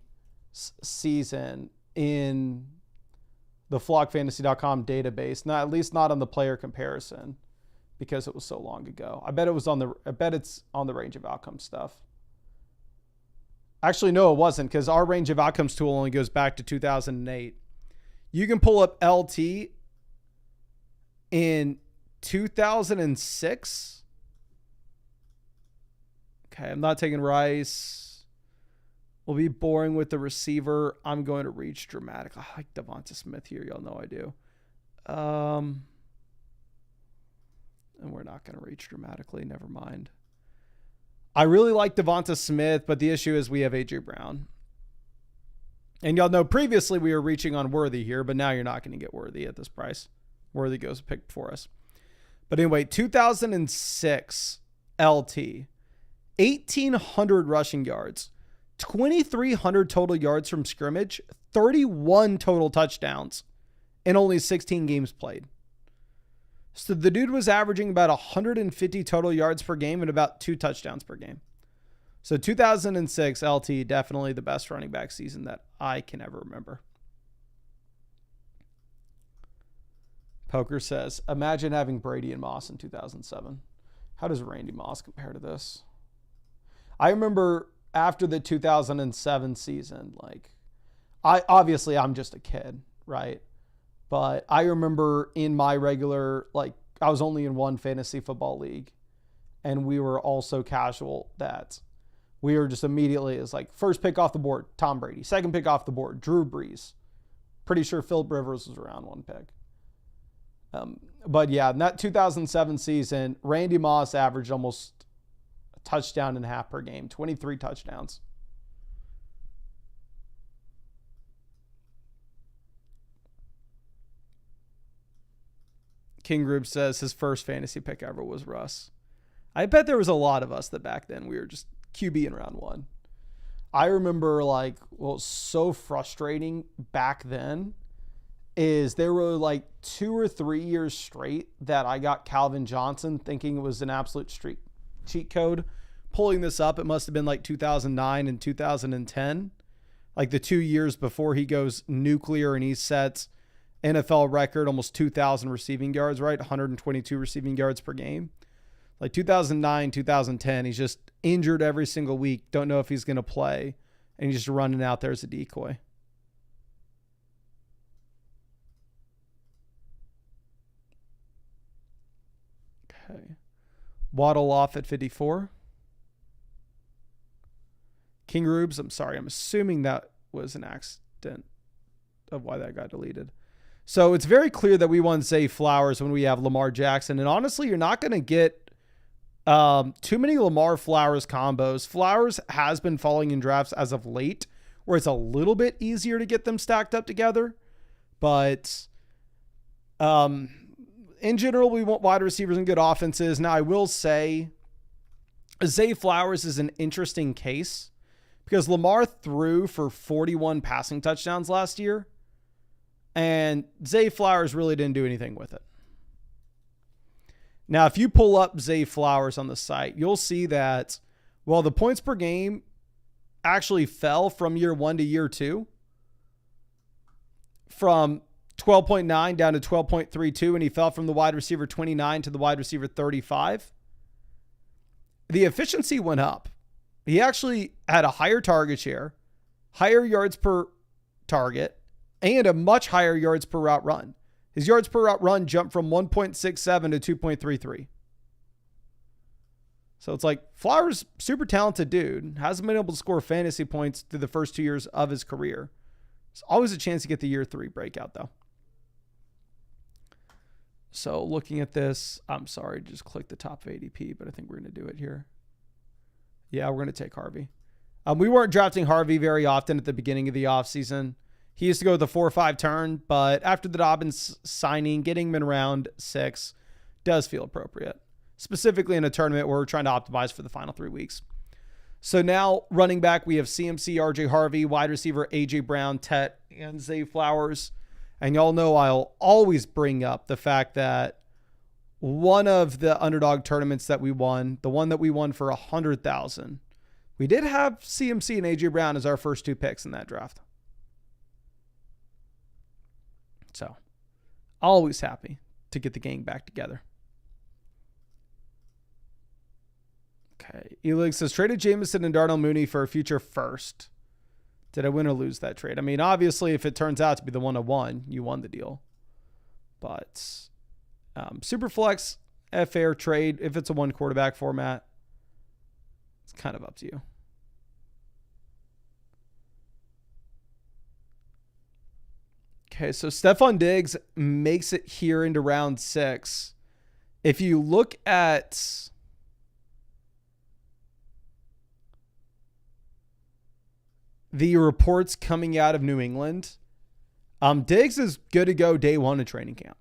season in the flockfantasy.com database. Not, at least not on the player comparison, because it was so long ago. I bet it's on the range of outcome stuff. Actually, no, it wasn't, because our range of outcomes tool only goes back to 2008. You can pull up LT in 2006. Okay, I'm not taking Rice. We'll be boring with the receiver. I'm going to reach dramatic. I like Devonta Smith here. Y'all know I do. And we're not going to reach dramatically. Never mind. I really like Devonta Smith, but the issue is we have A.J. Brown. And y'all know previously we were reaching on Worthy here, but now you're not going to get Worthy at this price. Worthy goes picked for us. But anyway, 2006 LT, 1,800 rushing yards, 2,300 total yards from scrimmage, 31 total touchdowns, and only 16 games played. So the dude was averaging about 150 total yards per game and about 2 touchdowns per game. So 2006 LT, definitely the best running back season that I can ever remember. Poker says, imagine having Brady and Moss in 2007. How does Randy Moss compare to this? I remember after the 2007 season, I'm just a kid, right? But I remember in my regular, I was only in one fantasy football league, and we were all so casual that we were just immediately, it's like first pick off the board, Tom Brady. Second pick off the board, Drew Brees. Pretty sure Philip Rivers was around one pick. But yeah, in that 2007 season, Randy Moss averaged almost a touchdown and a half per game, 23 touchdowns. King Group says his first fantasy pick ever was Russ. I bet there was a lot of us that back then we were just QB in round one. I remember so frustrating back then is there were 2 or 3 years straight that I got Calvin Johnson thinking it was an absolute cheat code. Pulling this up, it must have been 2009 and 2010. The 2 years before he goes nuclear and he sets NFL record, almost 2,000 receiving yards, right? 122 receiving yards per game. 2009, 2010, he's just injured every single week. Don't know if he's going to play. And he's just running out there as a decoy. Okay. Waddle off at 54. King Rubes, I'm sorry. I'm assuming that was an accident of why that got deleted. So it's very clear that we want Zay Flowers when we have Lamar Jackson. And honestly, you're not going to get too many Lamar Flowers combos. Flowers has been falling in drafts as of late, where it's a little bit easier to get them stacked up together. But in general, we want wide receivers and good offenses. Now, I will say Zay Flowers is an interesting case because Lamar threw for 41 passing touchdowns last year. And Zay Flowers really didn't do anything with it. Now, if you pull up Zay Flowers on the site, you'll see that, well, the points per game actually fell from year 1 to year 2. From 12.9 down to 12.32, and he fell from the wide receiver 29 to the wide receiver 35. The efficiency went up. He actually had a higher target share, higher yards per target, and a much higher yards per route run. His yards per route run jumped from 1.67 to 2.33. So it's Flowers, super talented dude, hasn't been able to score fantasy points through the first 2 years of his career. There's always a chance to get the year 3 breakout though. So looking at this, I'm sorry, just click the top of ADP, but I think we're going to do it here. Yeah, we're going to take Harvey. We weren't drafting Harvey very often at the beginning of the offseason. He used to go with the 4-5 turn, but after the Dobbins signing, getting him in round 6 does feel appropriate, specifically in a tournament where we're trying to optimize for the final 3 weeks. So now running back, we have CMC, RJ Harvey, wide receiver, AJ Brown, Tet, and Zay Flowers. And y'all know I'll always bring up the fact that one of the underdog tournaments that we won, the one that we won for 100,000, we did have CMC and AJ Brown as our first 2 picks in that draft. So always happy to get the gang back together. Okay. Elix says, traded Jameson and Darnell Mooney for a future first. Did I win or lose that trade? I mean, obviously, if it turns out to be the 101, you won the deal. But Superflex, a fair trade. If it's a 1 quarterback format, it's kind of up to you. Okay, so Stephon Diggs makes it here into round 6. If you look at the reports coming out of New England, Diggs is good to go day 1 of training camp.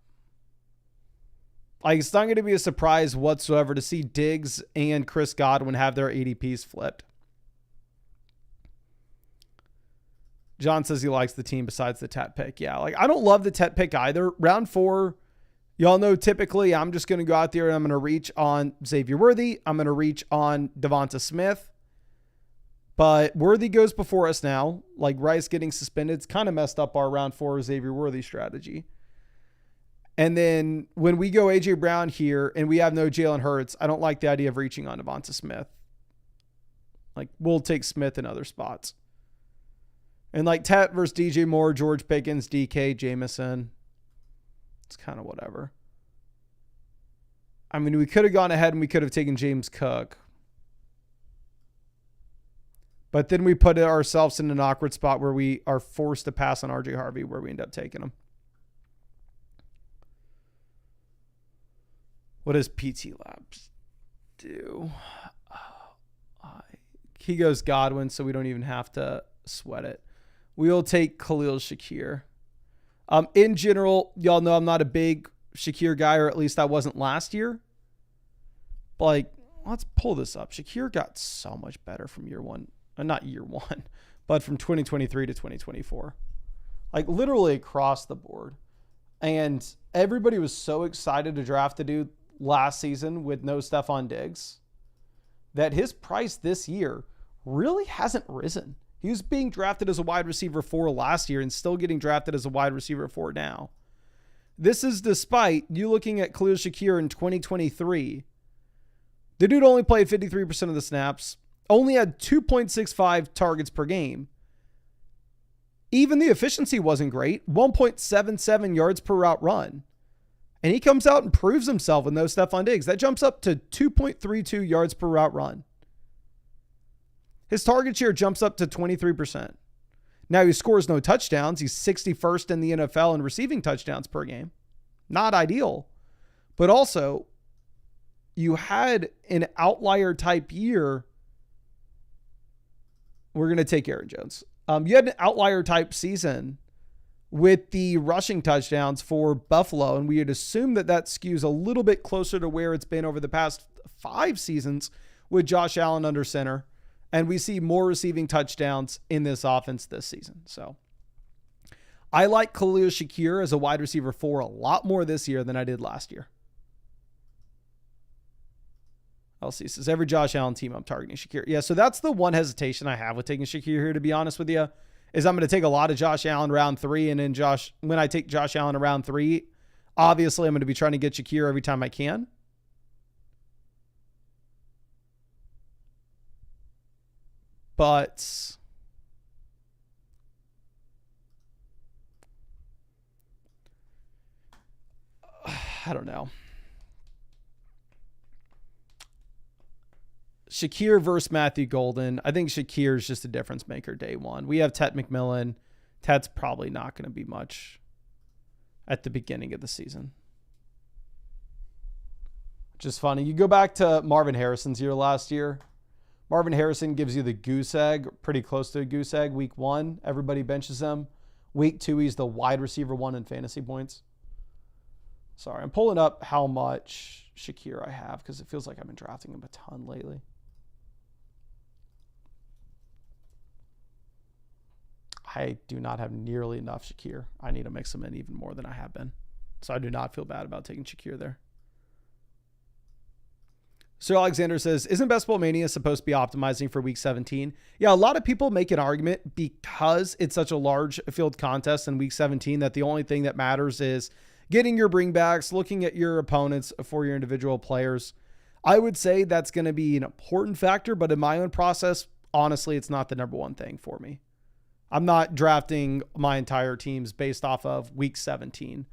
Like, it's not going to be a surprise whatsoever to see Diggs and Chris Godwin have their ADPs flipped. John says he likes the team besides the Tet pick. Yeah, like, I don't love the Tet pick either. Round 4, y'all know typically I'm just going to go out there and I'm going to reach on Xavier Worthy. I'm going to reach on Devonta Smith. But Worthy goes before us now. Like, Rice getting suspended, it's kind of messed up our round 4 Xavier Worthy strategy. And then when we go AJ Brown here and we have no Jalen Hurts, I don't like the idea of reaching on Devonta Smith. Like, we'll take Smith in other spots. And like Tet versus DJ Moore, George Pickens, DK, Jameson. It's kind of whatever. I mean, we could have gone ahead and we could have taken James Cook. But then we put ourselves in an awkward spot where we are forced to pass on RJ Harvey, where we end up taking him. What does PT Labs do? He goes Godwin, so we don't even have to sweat it. We'll take Khalil Shakir. In general, y'all know I'm not a big Shakir guy, or at least I wasn't last year. But like, let's pull this up. Shakir got so much better from year 1. Not year 1, but from 2023 to 2024. Like, literally across the board. And everybody was so excited to draft the dude last season with no Stephon Diggs that his price this year really hasn't risen. He was being drafted as a wide receiver 4 last year and still getting drafted as a wide receiver 4 now. This is despite you looking at Khalil Shakir in 2023. The dude only played 53% of the snaps, only had 2.65 targets per game. Even the efficiency wasn't great, 1.77 yards per route run. And he comes out and proves himself with no Stephon Diggs. That jumps up to 2.32 yards per route run. His target share jumps up to 23%. Now he scores no touchdowns. He's 61st in the NFL in receiving touchdowns per game. Not ideal. But also, you had an outlier type year. We're going to take Aaron Jones. You had an outlier type season with the rushing touchdowns for Buffalo, and we would assume that that skews a little bit closer to where it's been over the past 5 seasons with Josh Allen under center. And we see more receiving touchdowns in this offense this season. So I like Khalil Shakir as a wide receiver 4 a lot more this year than I did last year. LC says, every Josh Allen team I'm targeting Shakir. Yeah, so that's the one hesitation I have with taking Shakir here, to be honest with you, is I'm going to take a lot of Josh Allen round 3. And then when I take Josh Allen around 3, obviously I'm going to be trying to get Shakir every time I can. But I don't know. Shakir versus Matthew Golden. I think Shakir is just a difference maker day 1. We have Tet McMillan. Tet's probably not going to be much at the beginning of the season. Which is funny. You go back to Marvin Harrison's year last year. Marvin Harrison gives you the goose egg, pretty close to a goose egg. Week 1, everybody benches him. Week 2, he's the wide receiver 1 in fantasy points. Sorry, I'm pulling up how much Shakir I have because it feels like I've been drafting him a ton lately. I do not have nearly enough Shakir. I need to mix them in even more than I have been. So I do not feel bad about taking Shakir there. Sir Alexander says, isn't Best Ball Mania supposed to be optimizing for week 17? Yeah, a lot of people make an argument because it's such a large field contest in week 17 that the only thing that matters is getting your bringbacks, looking at your opponents for your individual players. I would say that's going to be an important factor, but in my own process, honestly, it's not the number one thing for me. I'm not drafting my entire teams based off of week 17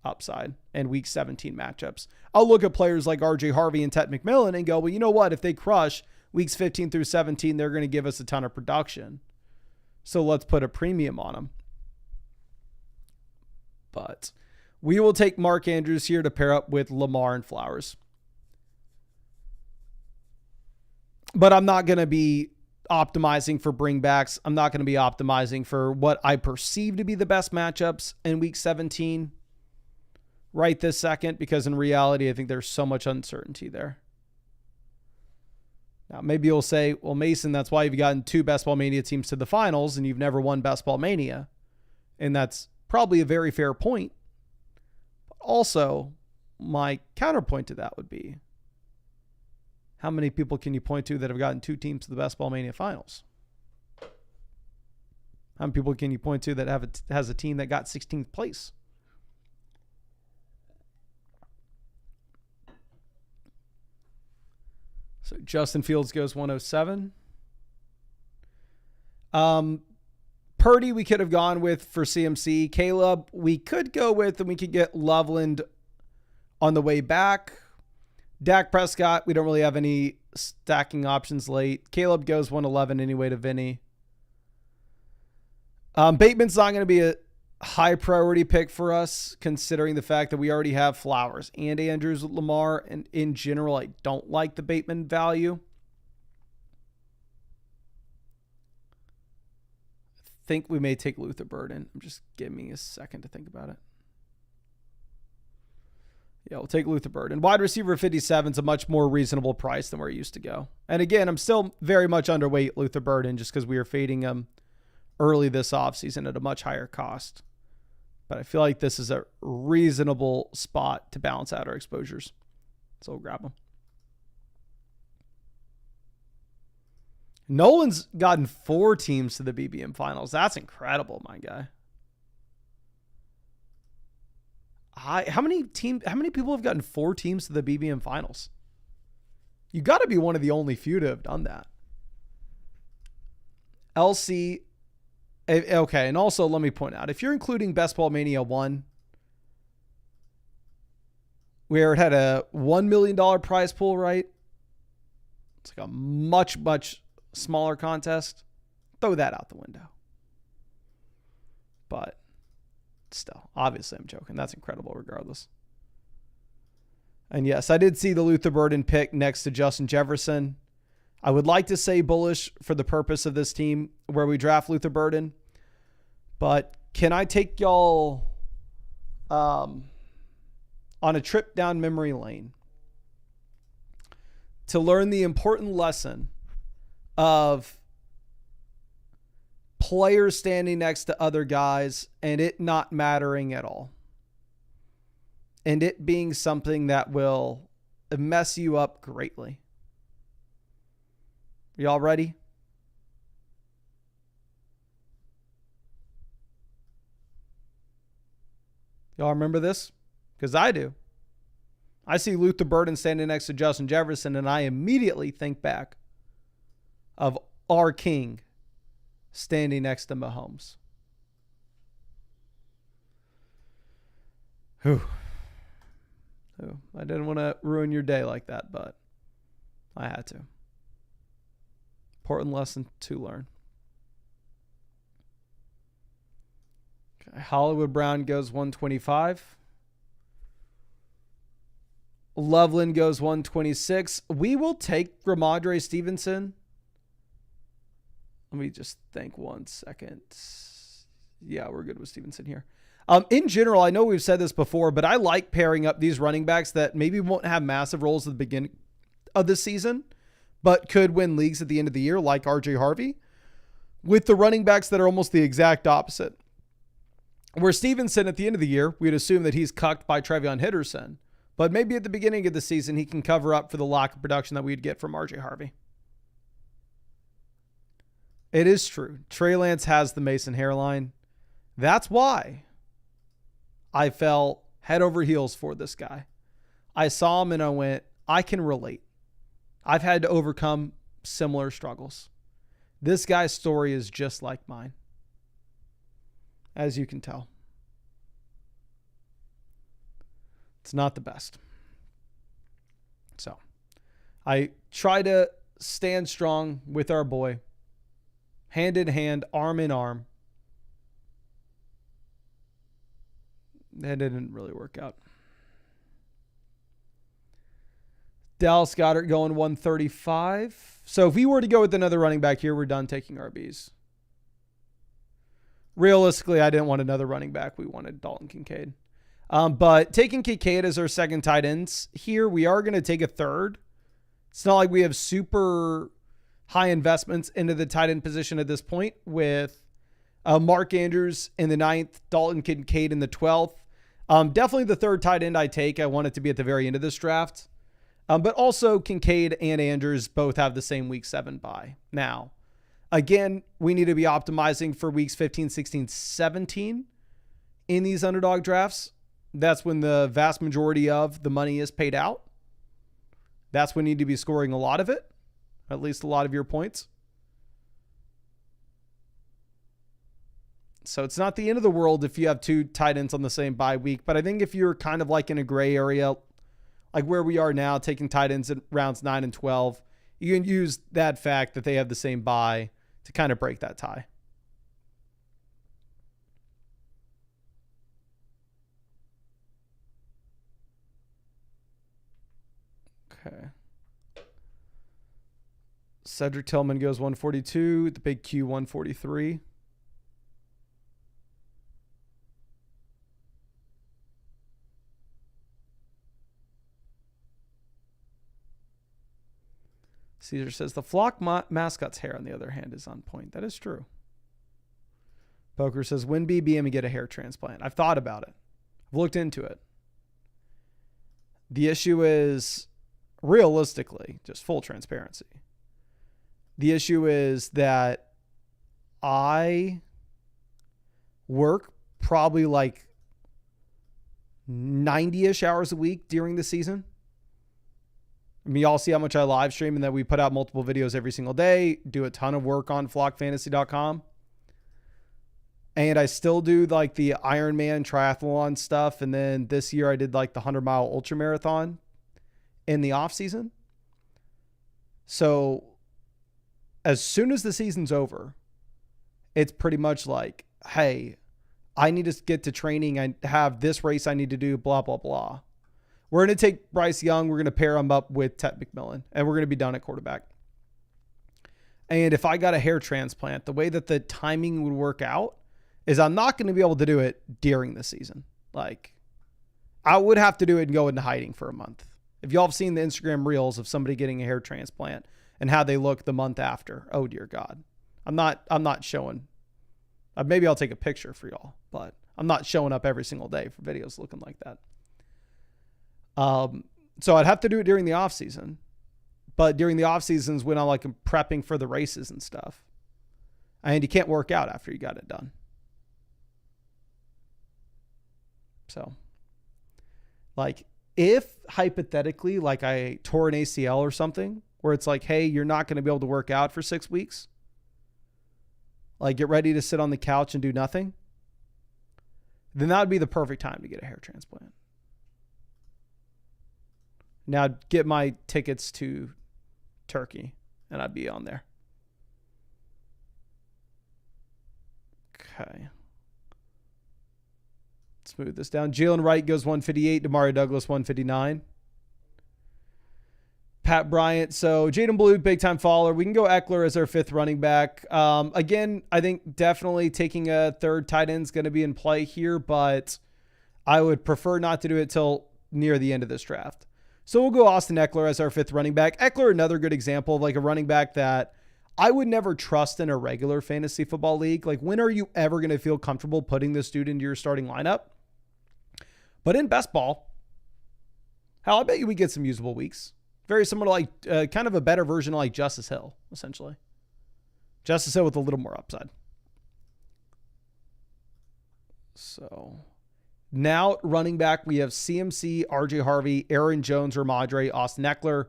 upside and week 17 matchups. I'll look at players like RJ Harvey and Ted McMillan and go, well, you know what? If they crush weeks 15 through 17, they're going to give us a ton of production. So let's put a premium on them. But we will take Mark Andrews here to pair up with Lamar and Flowers. But I'm not going to be optimizing for bringbacks. I'm not going to be optimizing for what I perceive to be the best matchups in week 17 right this second, because in reality, I think there's so much uncertainty there. Now, maybe you'll say, well, Mason, that's why you've gotten 2 Best Ball Mania teams to the finals and you've never won Best Ball Mania. And that's probably a very fair point. But also, my counterpoint to that would be, how many people can you point to that have gotten 2 teams to the Best Ball Mania finals? How many people can you point to that has a team that got 16th place? So Justin Fields goes 107. Purdy we could have gone with for CMC. Caleb we could go with, and we could get Loveland on the way back. Dak Prescott, we don't really have any stacking options late. Caleb goes 111 anyway to Vinny. Bateman's not going to be a high priority pick for us, considering the fact that we already have Flowers and Andrews with Lamar. And in general, I don't like the Bateman value. I think we may take Luther Burden. I'm just giving me a second to think about it. Yeah, we'll take Luther Burden. Wide receiver 57 is a much more reasonable price than where it used to go. And again, I'm still very much underweight Luther Burden just because we are fading him early this offseason at a much higher cost. But I feel like this is a reasonable spot to balance out our exposures. So we'll grab him. Nolan's gotten 4 teams to the BBM finals. That's incredible, my guy. How many people have gotten 4 teams to the BBM finals? You got to be one of the only few to have done that. LC. Okay. And also let me point out, if you're including Best Ball Mania 1, where it had a $1 million prize pool, right? It's like a much, much smaller contest. Throw that out the window. But still, obviously I'm joking. That's incredible regardless. And yes, I did see the Luther Burden pick next to Justin Jefferson. I would like to say bullish for the purpose of this team where we draft Luther Burden. But can I take y'all on a trip down memory lane to learn the important lesson of players standing next to other guys and it not mattering at all? And it being something that will mess you up greatly. Y'all ready? Y'all remember this? Because I do. I see Luther Burden standing next to Justin Jefferson, and I immediately think back of our king standing next to Mahomes. Whew. I didn't want to ruin your day like that, but I had to. Important lesson to learn. Okay, Hollywood Brown goes 125. Loveland goes 126. We will take Ramondre Stevenson. Let me just think 1 second. Yeah, we're good with Stevenson here. In general, I know we've said this before, but I like pairing up these running backs that maybe won't have massive roles at the beginning of the season, but could win leagues at the end of the year, like RJ Harvey, with the running backs that are almost the exact opposite. Where Stevenson at the end of the year, we'd assume that he's cucked by Trevion Henderson. But maybe at the beginning of the season, he can cover up for the lack of production that we'd get from RJ Harvey. It is true. Trey Lance has the Mason hairline. That's why I fell head over heels for this guy. I saw him and I went, I can relate. I've had to overcome similar struggles. This guy's story is just like mine, as you can tell. It's not the best. So I try to stand strong with our boy, hand in hand, arm in arm. That didn't really work out. Dallas Goedert going 135. So if we were to go with another running back here, we're done taking RBs. Realistically, I didn't want another running back. We wanted Dalton Kincaid. But taking Kincaid as our second tight ends here, we are going to take a third. It's not like we have super high investments into the tight end position at this point with Mark Andrews in the 9th, Dalton Kincaid in the 12th. Definitely the third tight end I take. I want it to be at the very end of this draft. But also Kincaid and Andrews both have the same week 7 bye. Now, again, we need to be optimizing for weeks 15, 16, 17 in these underdog drafts. That's when the vast majority of the money is paid out. That's when you need to be scoring a lot of it, at least a lot of your points. So it's not the end of the world if you have two tight ends on the same bye week. But I think if you're kind of like in a gray area, like where we are now, taking tight ends in rounds 9 and 12, you can use that fact that they have the same bye to kind of break that tie. Okay. Cedric Tillman goes 142. The big Q 143. Caesar says the flock mascot's hair, on the other hand, is on point. That is true. Poker says, win BBM and get a hair transplant. I've thought about it. I've looked into it. The issue is, realistically, just full transparency. The issue is that I work probably like 90-ish hours a week during the season. I mean, y'all see how much I live stream and that we put out multiple videos every single day, do a ton of work on flockfantasy.com. And I still do like the Ironman triathlon stuff. And then this year I did like the 100-mile ultra marathon in the off season. So as soon as the season's over, it's pretty much like, hey, I need to get to training. I have this race I need to do, blah, blah, blah. We're going to take Bryce Young. We're going to pair him up with Ted McMillan, and we're going to be done at quarterback. And if I got a hair transplant, the way that the timing would work out is I'm not going to be able to do it during the season. Like, I would have to do it and go into hiding for a month. If y'all have seen the Instagram reels of somebody getting a hair transplant and how they look the month after, oh dear God. I'm not showing. Maybe I'll take a picture for y'all, but I'm not showing up every single day for videos looking like that. So I'd have to do it during the off season, but during the off seasons when I'm prepping for the races and stuff, and you can't work out after you got it done. So like if hypothetically, like I tore an ACL or something where it's like, hey, you're not going to be able to work out for 6 weeks. Like get ready to sit on the couch and do nothing. Then that would be the perfect time to get a hair transplant. Now I'd get my tickets to Turkey and I'd be on there. Okay. Let's move this down. Jalen Wright goes 158. Demario Douglas 159. Pat Bryant. So Jaden Blue, big time follower. We can go Eckler as our 5th running back. Again, I think definitely taking a third tight end is going to be in play here, but I would prefer not to do it till near the end of this draft. So we'll go Austin Eckler as our 5th running back. Eckler, another good example of like a running back that I would never trust in a regular fantasy football league. Like, when are you ever going to feel comfortable putting this dude into your starting lineup? But in best ball, hell, I bet you we get some usable weeks. Very similar to like kind of a better version of like Justice Hill, essentially. Justice Hill with a little more upside. So now running back, we have CMC, RJ Harvey, Aaron Jones, Ramadre, Austin Eckler.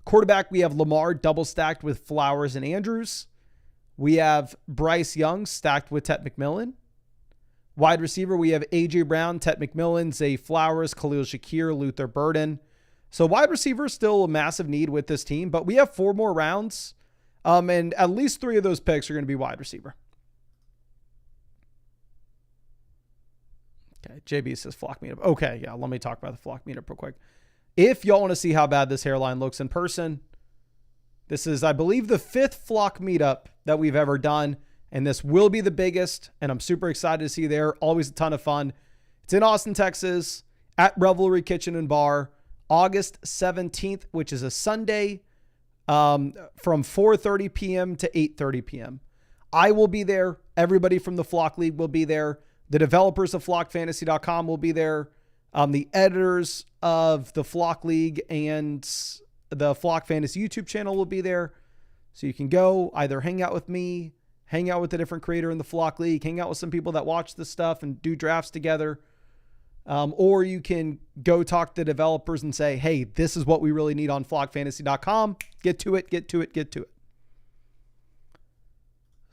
Quarterback, we have Lamar double stacked with Flowers and Andrews. We have Bryce Young stacked with Tet McMillan. Wide receiver, we have A.J. Brown, Tet McMillan, Zay Flowers, Khalil Shakir, Luther Burden. So wide receiver is still a massive need with this team, but we have 4 more rounds, and at least 3 of those picks are going to be wide receiver. Okay, JB says flock meetup. Okay, yeah, let me talk about the flock meetup real quick. If y'all want to see how bad this hairline looks in person, this is, I believe, the 5th flock meetup that we've ever done, and this will be the biggest, and I'm super excited to see you there. Always a ton of fun. It's in Austin, Texas, at Revelry Kitchen and Bar, August 17th, which is a Sunday, from 4:30 p.m. to 8:30 p.m. I will be there. Everybody from the Flock League will be there. The developers of flockfantasy.com will be there. The editors of the Flock League and the Flock Fantasy YouTube channel will be there. So you can go either hang out with me, hang out with a different creator in the Flock League, hang out with some people that watch this stuff and do drafts together. Or you can go talk to developers and say, hey, this is what we really need on flockfantasy.com. Get to it.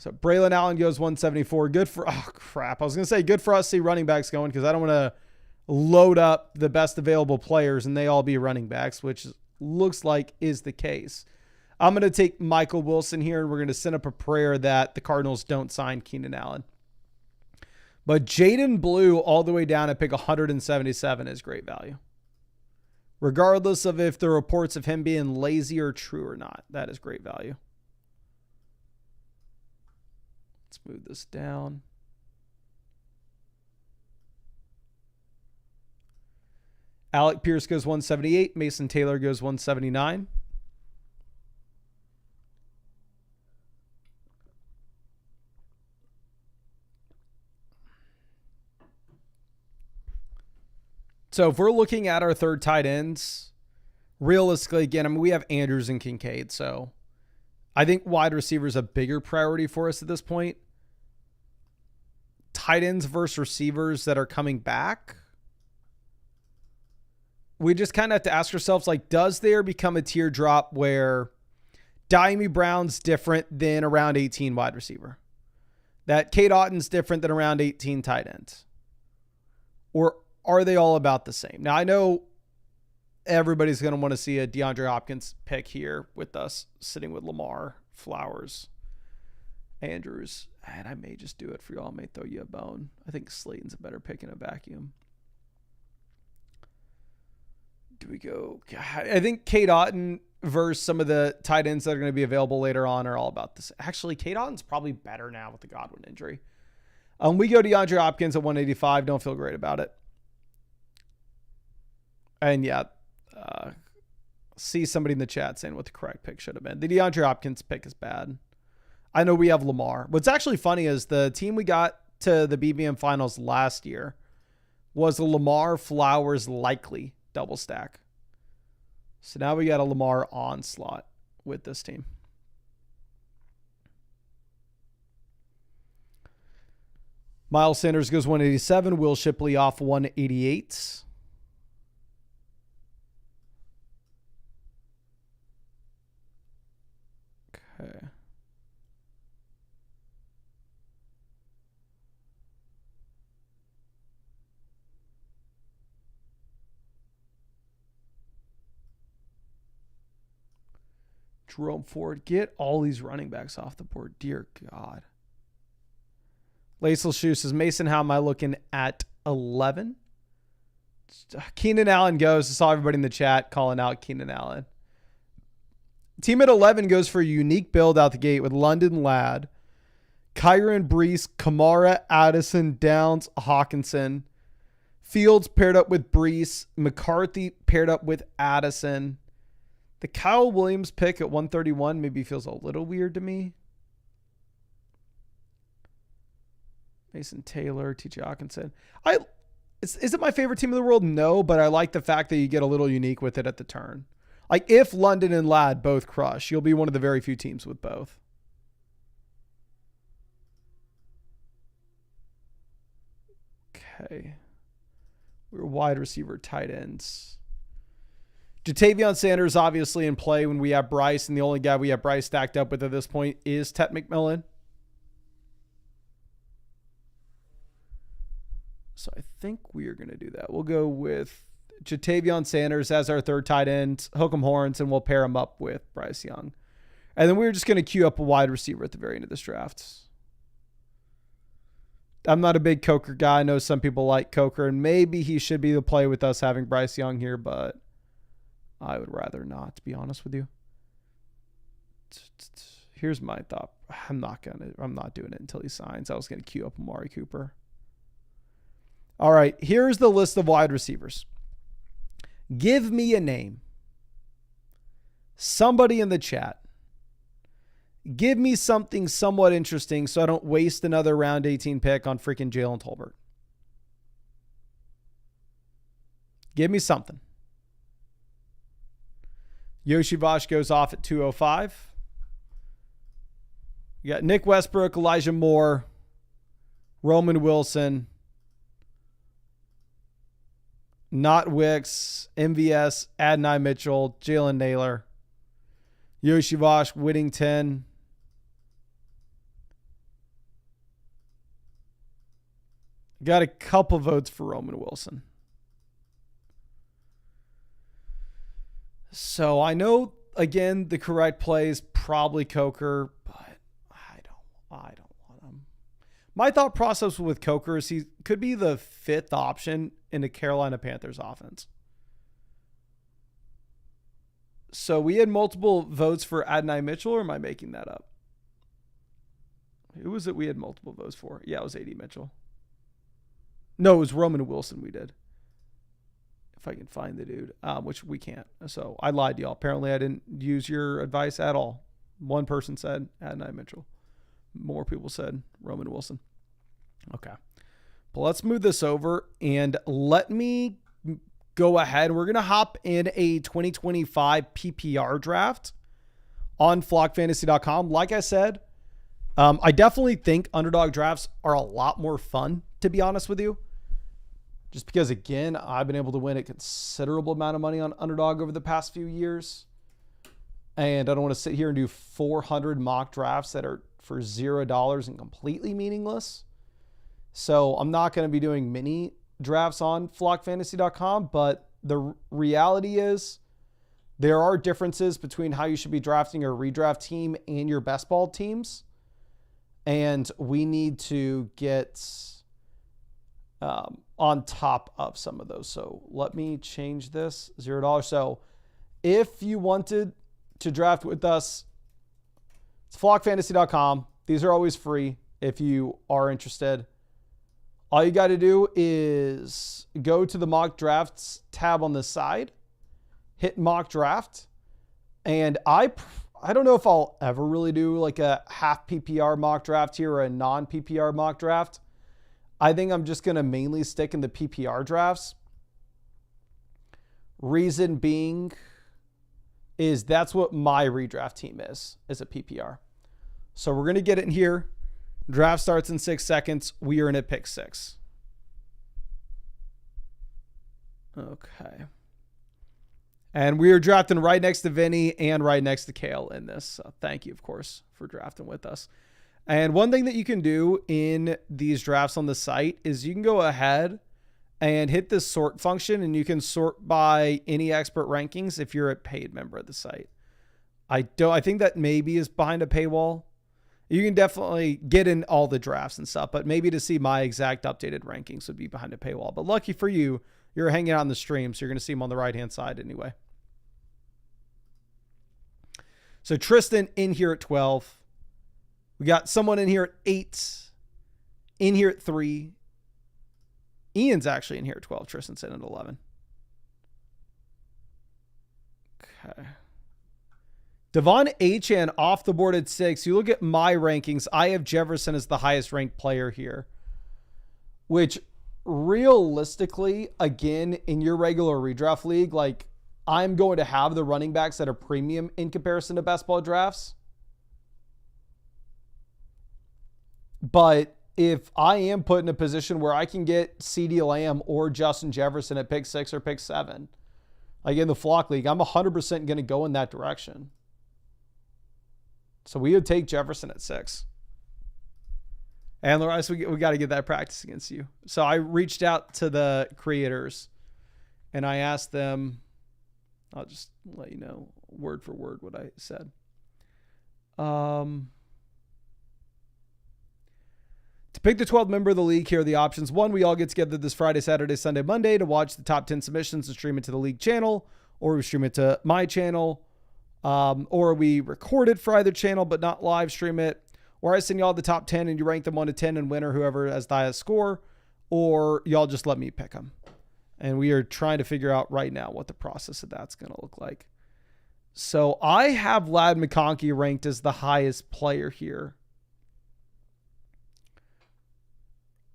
So Braylon Allen goes 174. Good for, oh crap. I was going to say good for us to see running backs going, because I don't want to load up the best available players and they all be running backs, which looks like is the case. I'm going to take Michael Wilson here, and we're going to send up a prayer that the Cardinals don't sign Keenan Allen. But Jaden Blue all the way down at pick 177 is great value. Regardless of if the reports of him being lazy are true or not, that is great value. Let's move this down. Alec Pierce goes 178. Mason Taylor goes 179. So if we're looking at our third tight ends, realistically, again, I mean, we have Andrews and Kincaid. So I think wide receiver is a bigger priority for us at this point. Tight ends versus receivers that are coming back, we just kind of have to ask ourselves, like, does there become a teardrop where Diami Brown's different than around 18 wide receiver? That Cade Otton's different than around 18 tight ends? Or are they all about the same? Now, I know everybody's going to want to see a DeAndre Hopkins pick here with us sitting with Lamar, Flowers, Andrews. And I may just do it for y'all. I may throw you a bone. I think Slayton's a better pick in a vacuum. Do we go? God, I think Cade Otton versus some of the tight ends that are going to be available later on are all about this. Actually, Cade Otton's probably better now with the Godwin injury. We go DeAndre Hopkins at 185. Don't feel great about it. And yeah, see somebody in the chat saying what the correct pick should have been. The DeAndre Hopkins pick is bad. I know we have Lamar. What's actually funny is the team we got to the BBM finals last year was the Lamar Flowers likely double stack. So now we got a Lamar onslaught with this team. Miles Sanders goes 187. Will Shipley off 188. Okay. Jerome Ford, get all these running backs off the board. Dear God. Lacel Shoe says, Mason, how am I looking at 11? Keenan Allen goes. I saw everybody in the chat calling out Keenan Allen. Team at 11 goes for a unique build out the gate with London Ladd, Kyron Brees, Kamara, Addison, Downs, Hawkinson, Fields paired up with Brees, McCarthy paired up with Addison, The Kyle Williams pick at 131 maybe feels a little weird to me. Mason Taylor, T.J. Hawkinson. Is it my favorite team in the world? No, but I like the fact that you get a little unique with it at the turn. Like if London and Ladd both crush, you'll be one of the very few teams with both. Okay. We're wide receiver, tight ends. Jatavion Sanders obviously in play when we have Bryce, and the only guy we have Bryce stacked up with at this point is Tet McMillan. So I think we are going to do that. We'll go with Jatavion Sanders as our third tight end, hook 'em horns, and we'll pair him up with Bryce Young. And then we're just going to queue up a wide receiver at the very end of this draft. I'm not a big Coker guy. I know some people like Coker, and maybe he should be the play with us having Bryce Young here, but I would rather not, to be honest with you. Here's my thought. I'm not doing it until he signs. I was going to queue up Amari Cooper. All right, here's the list of wide receivers. Give me a name. Somebody in the chat. Give me something somewhat interesting so I don't waste another round 18 pick on freaking Jalen Tolbert. Give me something. Yoshi Vosh goes off at 205. You got Nick Westbrook, Elijah Moore, Roman Wilson, Not Wicks, MVS, Adonai Mitchell, Jalen Naylor, Yoshi Vosh, Whittington. Got a couple votes for Roman Wilson. So I know, again, the correct play is probably Coker, but I don't want him. My thought process with Coker is he could be the fifth option in the Carolina Panthers offense. So we had multiple votes for Adonai Mitchell, or am I making that up? Who was it we had multiple votes for? Yeah, it was AD Mitchell. No, it was Roman Wilson we did. If I can find the dude, which we can't. So I lied to y'all. Apparently I didn't use your advice at all. One person said Adonai Mitchell. More people said Roman Wilson. Okay. But let's move this over and let me go ahead. We're going to hop in a 2025 PPR draft on flockfantasy.com. Like I said, I definitely think underdog drafts are a lot more fun, to be honest with you. Just because, again, I've been able to win a considerable amount of money on underdog over the past few years. And I don't want to sit here and do 400 mock drafts that are for $0 and completely meaningless. So I'm not going to be doing mini drafts on flockfantasy.com, but the reality is there are differences between how you should be drafting your redraft team and your best ball teams. And we need to get on top of some of those. So let me change this $0. So if you wanted to draft with us, it's flockfantasy.com. These are always free if you are interested. All you got to do is go to the mock drafts tab on the side, hit mock draft. And I don't know if I'll ever really do like a half PPR mock draft here or a non PPR mock draft. I think I'm just going to mainly stick in the PPR drafts. Reason being is that's what my redraft team is a PPR. So we're going to get it in here. Draft starts in 6 seconds. We are in at pick 6. Okay. And we are drafting right next to Vinny and right next to Kale in this. So thank you, of course, for drafting with us. And one thing that you can do in these drafts on the site is you can go ahead and hit this sort function, and you can sort by any expert rankings if you're a paid member of the site. I think that maybe is behind a paywall. You can definitely get in all the drafts and stuff, but maybe to see my exact updated rankings would be behind a paywall. But lucky for you, you're hanging out on the stream, so you're going to see them on the right-hand side anyway. So Tristan in here at 12. We got someone in here at 8, in here at 3. Ian's actually in here at 12. Tristan's in at 11. Okay. Devon Achane off the board at 6. You look at my rankings. I have Jefferson as the highest ranked player here, which realistically, again, in your regular redraft league, like I'm going to have the running backs at a premium in comparison to best ball drafts. But if I am put in a position where I can get CeeDee Lamb or Justin Jefferson at pick 6 or pick 7, like in the flock league, I'm 100% going to go in that direction. So we would take Jefferson at 6. And Loris, we got to get that practice against you. So I reached out to the creators and I asked them, I'll just let you know word for word what I said. To pick the 12th member of the league, here are the options. 1, we all get together this Friday, Saturday, Sunday, Monday to watch the top 10 submissions and stream it to the league channel, or we stream it to my channel, or we record it for either channel but not live stream it, or I send y'all the top 10 and you rank them 1 to 10 and winner whoever has the highest score, or y'all just let me pick them. And we are trying to figure out right now what the process of that's going to look like. So I have Ladd McConkey ranked as the highest player here.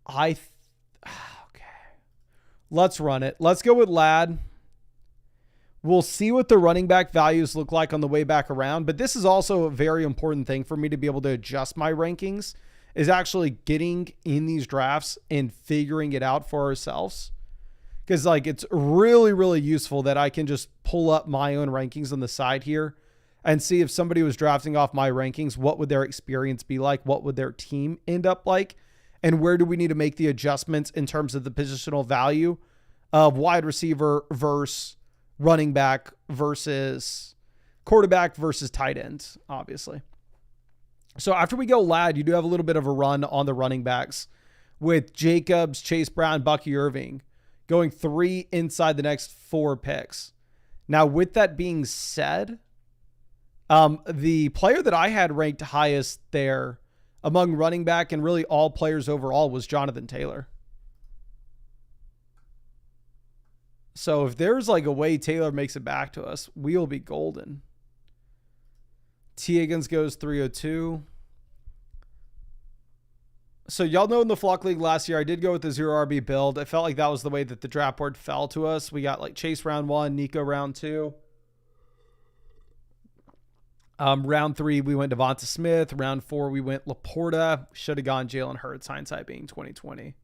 Okay. Let's run it. Let's go with Ladd. We'll see what the running back values look like on the way back around. But this is also a very important thing for me to be able to adjust my rankings, is actually getting in these drafts and figuring it out for ourselves. Because like it's really, really useful that I can just pull up my own rankings on the side here and see if somebody was drafting off my rankings, what would their experience be like? What would their team end up like? And where do we need to make the adjustments in terms of the positional value of wide receiver versus running back versus quarterback versus tight end, obviously. So after we go Ladd, you do have a little bit of a run on the running backs with Jacobs, Chase Brown, Bucky Irving going 3 inside the next 4 picks. Now, with that being said, the player that I had ranked highest there among running back and really all players overall was Jonathan Taylor. So if there's like a way Taylor makes it back to us, we'll be golden. T. Higgins goes 302. So y'all know in the Flock League last year, I did go with the 0 RB build. I felt like that was the way that the draft board fell to us. We got like Chase round 1, Nico round 2. Round 3, we went Devonta Smith. Round 4, we went Laporta. Should have gone Jalen Hurts, hindsight being 2020.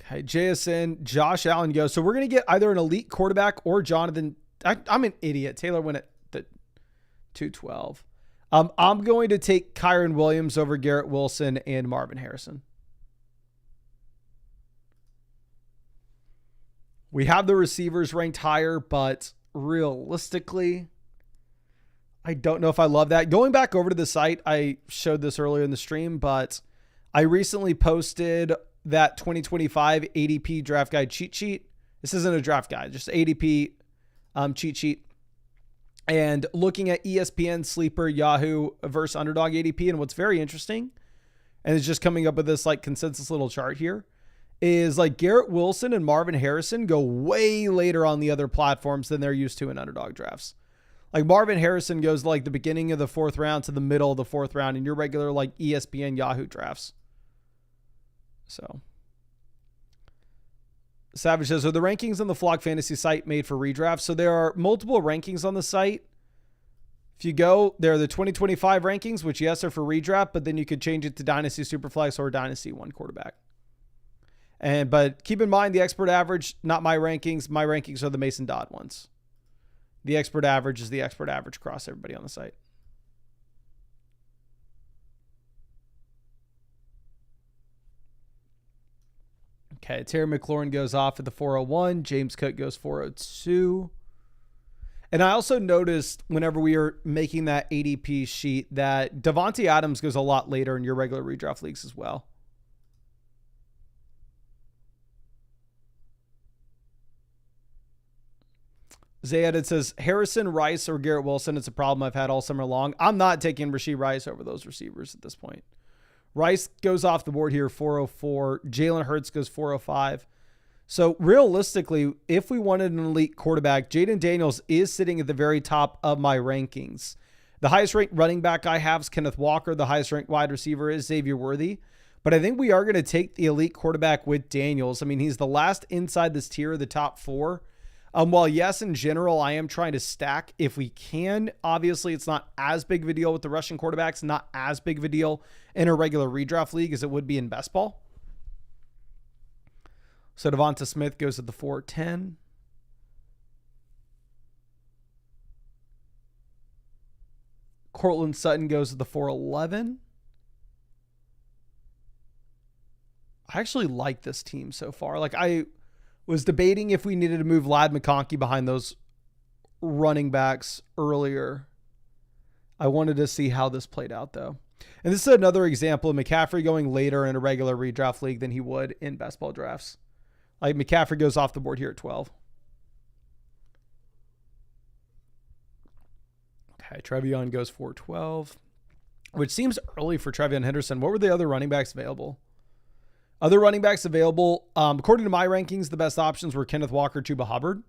Okay, JSN, Josh Allen goes. So we're going to get either an elite quarterback or Jonathan. I'm an idiot. Taylor went at the 212. I'm going to take Kyron Williams over Garrett Wilson and Marvin Harrison. We have the receivers ranked higher, but realistically, I don't know if I love that. Going back over to the site, I showed this earlier in the stream, but I recently posted that 2025 ADP draft guide cheat sheet. This isn't a draft guide, just ADP cheat sheet. And looking at ESPN, Sleeper, Yahoo versus Underdog ADP. And what's very interesting, and it's just coming up with this like consensus little chart here, is like Garrett Wilson and Marvin Harrison go way later on the other platforms than they're used to in Underdog drafts. Like Marvin Harrison goes like the beginning of the 4th round to the middle of the 4th round in your regular like ESPN, Yahoo drafts. So Savage says, are the rankings on the Flock Fantasy site made for redraft? So there are multiple rankings on the site. If you go, there are the 2025 rankings, which yes, are for redraft, but then you could change it to Dynasty Superflex or Dynasty 1 quarterback. But keep in mind the expert average, not my rankings. My rankings are the Mason Dodd ones. The expert average is the expert average across everybody on the site. Okay, Terry McLaurin goes off at the 401. James Cook goes 402. And I also noticed whenever we were making that ADP sheet that Devontae Adams goes a lot later in your regular redraft leagues as well. Zayed says, Harrison, Rice, or Garrett Wilson. It's a problem I've had all summer long. I'm not taking Rashee Rice over those receivers at this point. Rice goes off the board here, 404. Jalen Hurts goes 405. So realistically, if we wanted an elite quarterback, Jaden Daniels is sitting at the very top of my rankings. The highest ranked running back I have is Kenneth Walker. The highest ranked wide receiver is Xavier Worthy. But I think we are going to take the elite quarterback with Daniels. I mean, he's the last inside this tier, the top 4. While yes, in general, I am trying to stack if we can. Obviously, it's not as big of a deal with the Russian quarterbacks, not as big of a deal in a regular redraft league as it would be in best ball. So Devonta Smith goes at the 410. Cortland Sutton goes at the 411. I actually like this team so far. Like, I was debating if we needed to move Ladd McConkey behind those running backs earlier. I wanted to see how this played out, though. And this is another example of McCaffrey going later in a regular redraft league than he would in best ball drafts. Like, McCaffrey goes off the board here at 12. Okay, Trevion goes 412, which seems early for Trevion Henderson. What were the other running backs available? Other running backs available, according to my rankings, the best options were Kenneth Walker, Chuba Hubbard,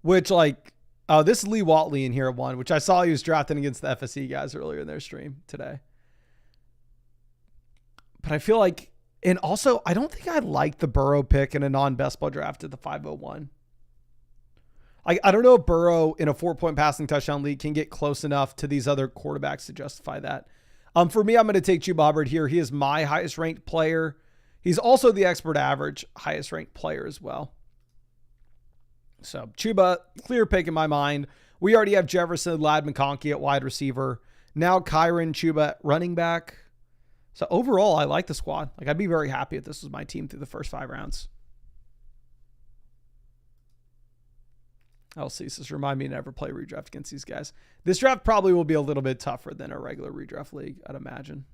which, like, this is Lee Watley in here at 1, which I saw he was drafting against the FSC guys earlier in their stream today. But I feel like, and also, I don't think I like the Burrow pick in a non-best ball draft at the 501. I don't know if Burrow in a 4-point passing touchdown league can get close enough to these other quarterbacks to justify that. For me, I'm going to take Chuba Hubbard here. He is my highest ranked player. He's also the expert average highest ranked player as well. So Chuba, clear pick in my mind. We already have Jefferson, Ladd McConkey at wide receiver. Now Kyron, Chuba at running back. So overall, I like the squad. Like, I'd be very happy if this was my team through the first 5 rounds. LC says, remind me to never play redraft against these guys. This draft probably will be a little bit tougher than a regular redraft league, I'd imagine.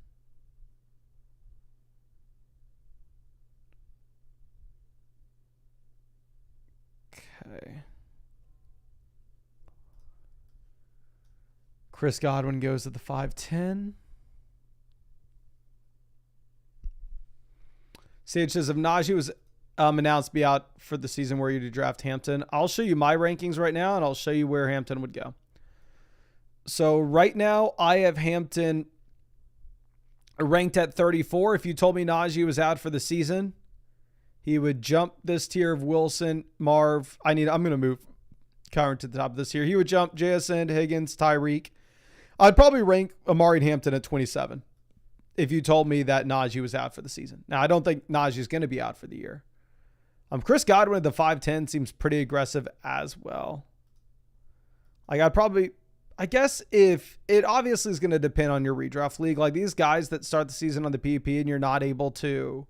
Okay. Chris Godwin goes at the 510. Sage says, if Najee was announced to be out for the season, where you do draft Hampton. I'll show you my rankings right now, and I'll show you where Hampton would go. So right now, I have Hampton ranked at 34. If you told me Najee was out for the season, he would jump this tier of Wilson, Marv. I'm going to move Kyron to the top of this here. He would jump JSN, Higgins, Tyreek. I'd probably rank Amari and Hampton at 27 if you told me that Najee was out for the season. Now, I don't think Najee is going to be out for the year. Chris Godwin at the 5'10 seems pretty aggressive as well. Like, I guess if it obviously is going to depend on your redraft league, like these guys that start the season on the PUP and you're not able to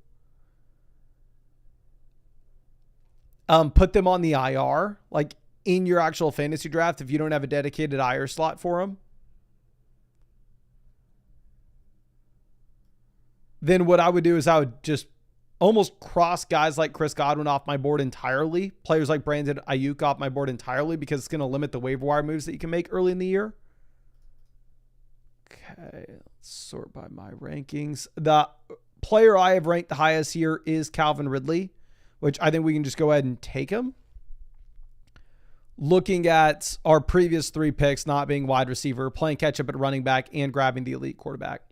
put them on the IR, like in your actual fantasy draft, if you don't have a dedicated IR slot for them, then what I would do is I would just almost cross guys like Chris Godwin off my board entirely. Players like Brandon Ayuk off my board entirely, because it's going to limit the waiver wire moves that you can make early in the year. Okay, let's sort by my rankings. The player I have ranked the highest here is Calvin Ridley, which I think we can just go ahead and take him. Looking at our previous 3 picks not being wide receiver, playing catch up at running back, and grabbing the elite quarterback.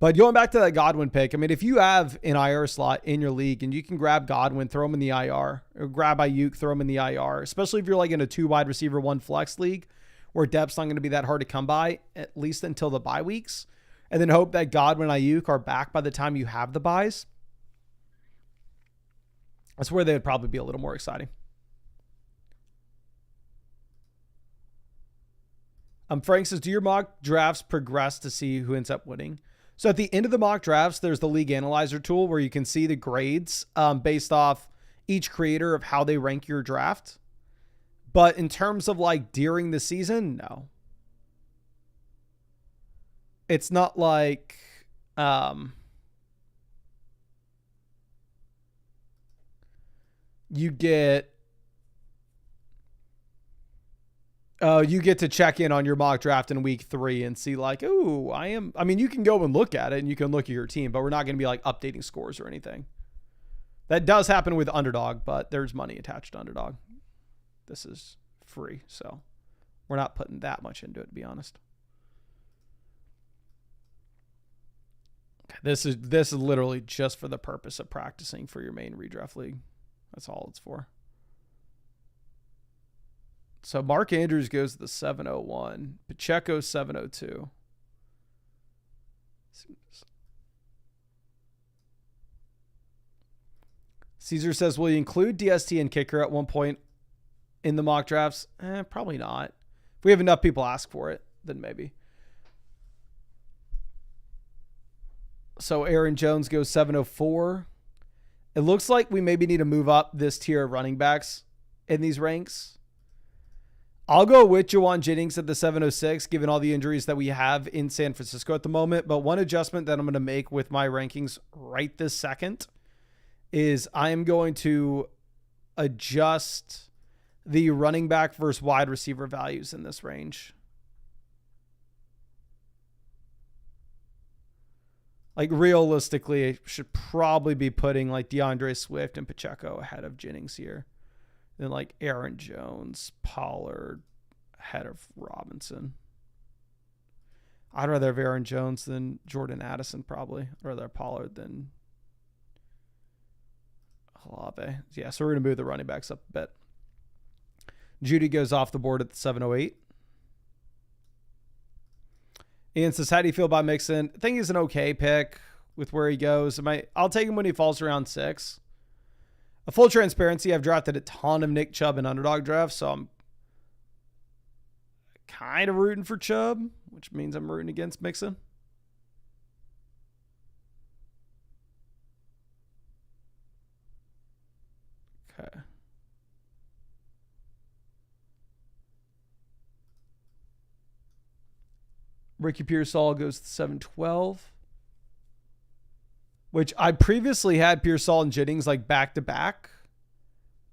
But going back to that Godwin pick, I mean, if you have an IR slot in your league and you can grab Godwin, throw him in the IR, or grab Ayuk, throw him in the IR, especially if you're like in a 2 wide receiver, 1 flex league where depth's not going to be that hard to come by, at least until the bye weeks, and then hope that Godwin and Ayuk are back by the time you have the buys. That's where they would probably be a little more exciting. Frank says, do your mock drafts progress to see who ends up winning? So at the end of the mock drafts, there's the league analyzer tool where you can see the grades based off each creator of how they rank your draft. But in terms of like during the season, no. It's not like you get to check in on your mock draft in week 3 and see like, oh, I mean, you can go and look at it and you can look at your team, but we're not going to be like updating scores or anything. That does happen with Underdog, but there's money attached to Underdog. This is free, so we're not putting that much into it, to be honest. This is literally just for the purpose of practicing for your main redraft league. That's all it's for. So Mark Andrews goes to the 701. Pacheco 702. Caesar says, will you include DST and kicker at one point in the mock drafts? Probably not. If we have enough people ask for it, then maybe. So Aaron Jones goes 704. It looks like we maybe need to move up this tier of running backs in these ranks. I'll go with Juwan Jennings at the 706, given all the injuries that we have in San Francisco at the moment. But one adjustment that I'm going to make with my rankings right this second is I am going to adjust the running back versus wide receiver values in this range. Like realistically, I should probably be putting like DeAndre Swift and Pacheco ahead of Jennings here. Then like Aaron Jones, Pollard ahead of Robinson. I'd rather have Aaron Jones than Jordan Addison probably. I'd rather have Pollard than Olave. Yeah, so we're going to move the running backs up a bit. Judy goes off the board at the 708. Ian says, how do you feel about Mixon? I think he's an okay pick with where he goes. I'll take him when he falls around 6. A full transparency, I've drafted a ton of Nick Chubb in Underdog drafts, so I'm kind of rooting for Chubb, which means I'm rooting against Mixon. Okay. Ricky Pearsall goes to 712. Which I previously had Pearsall and Jennings like back to back.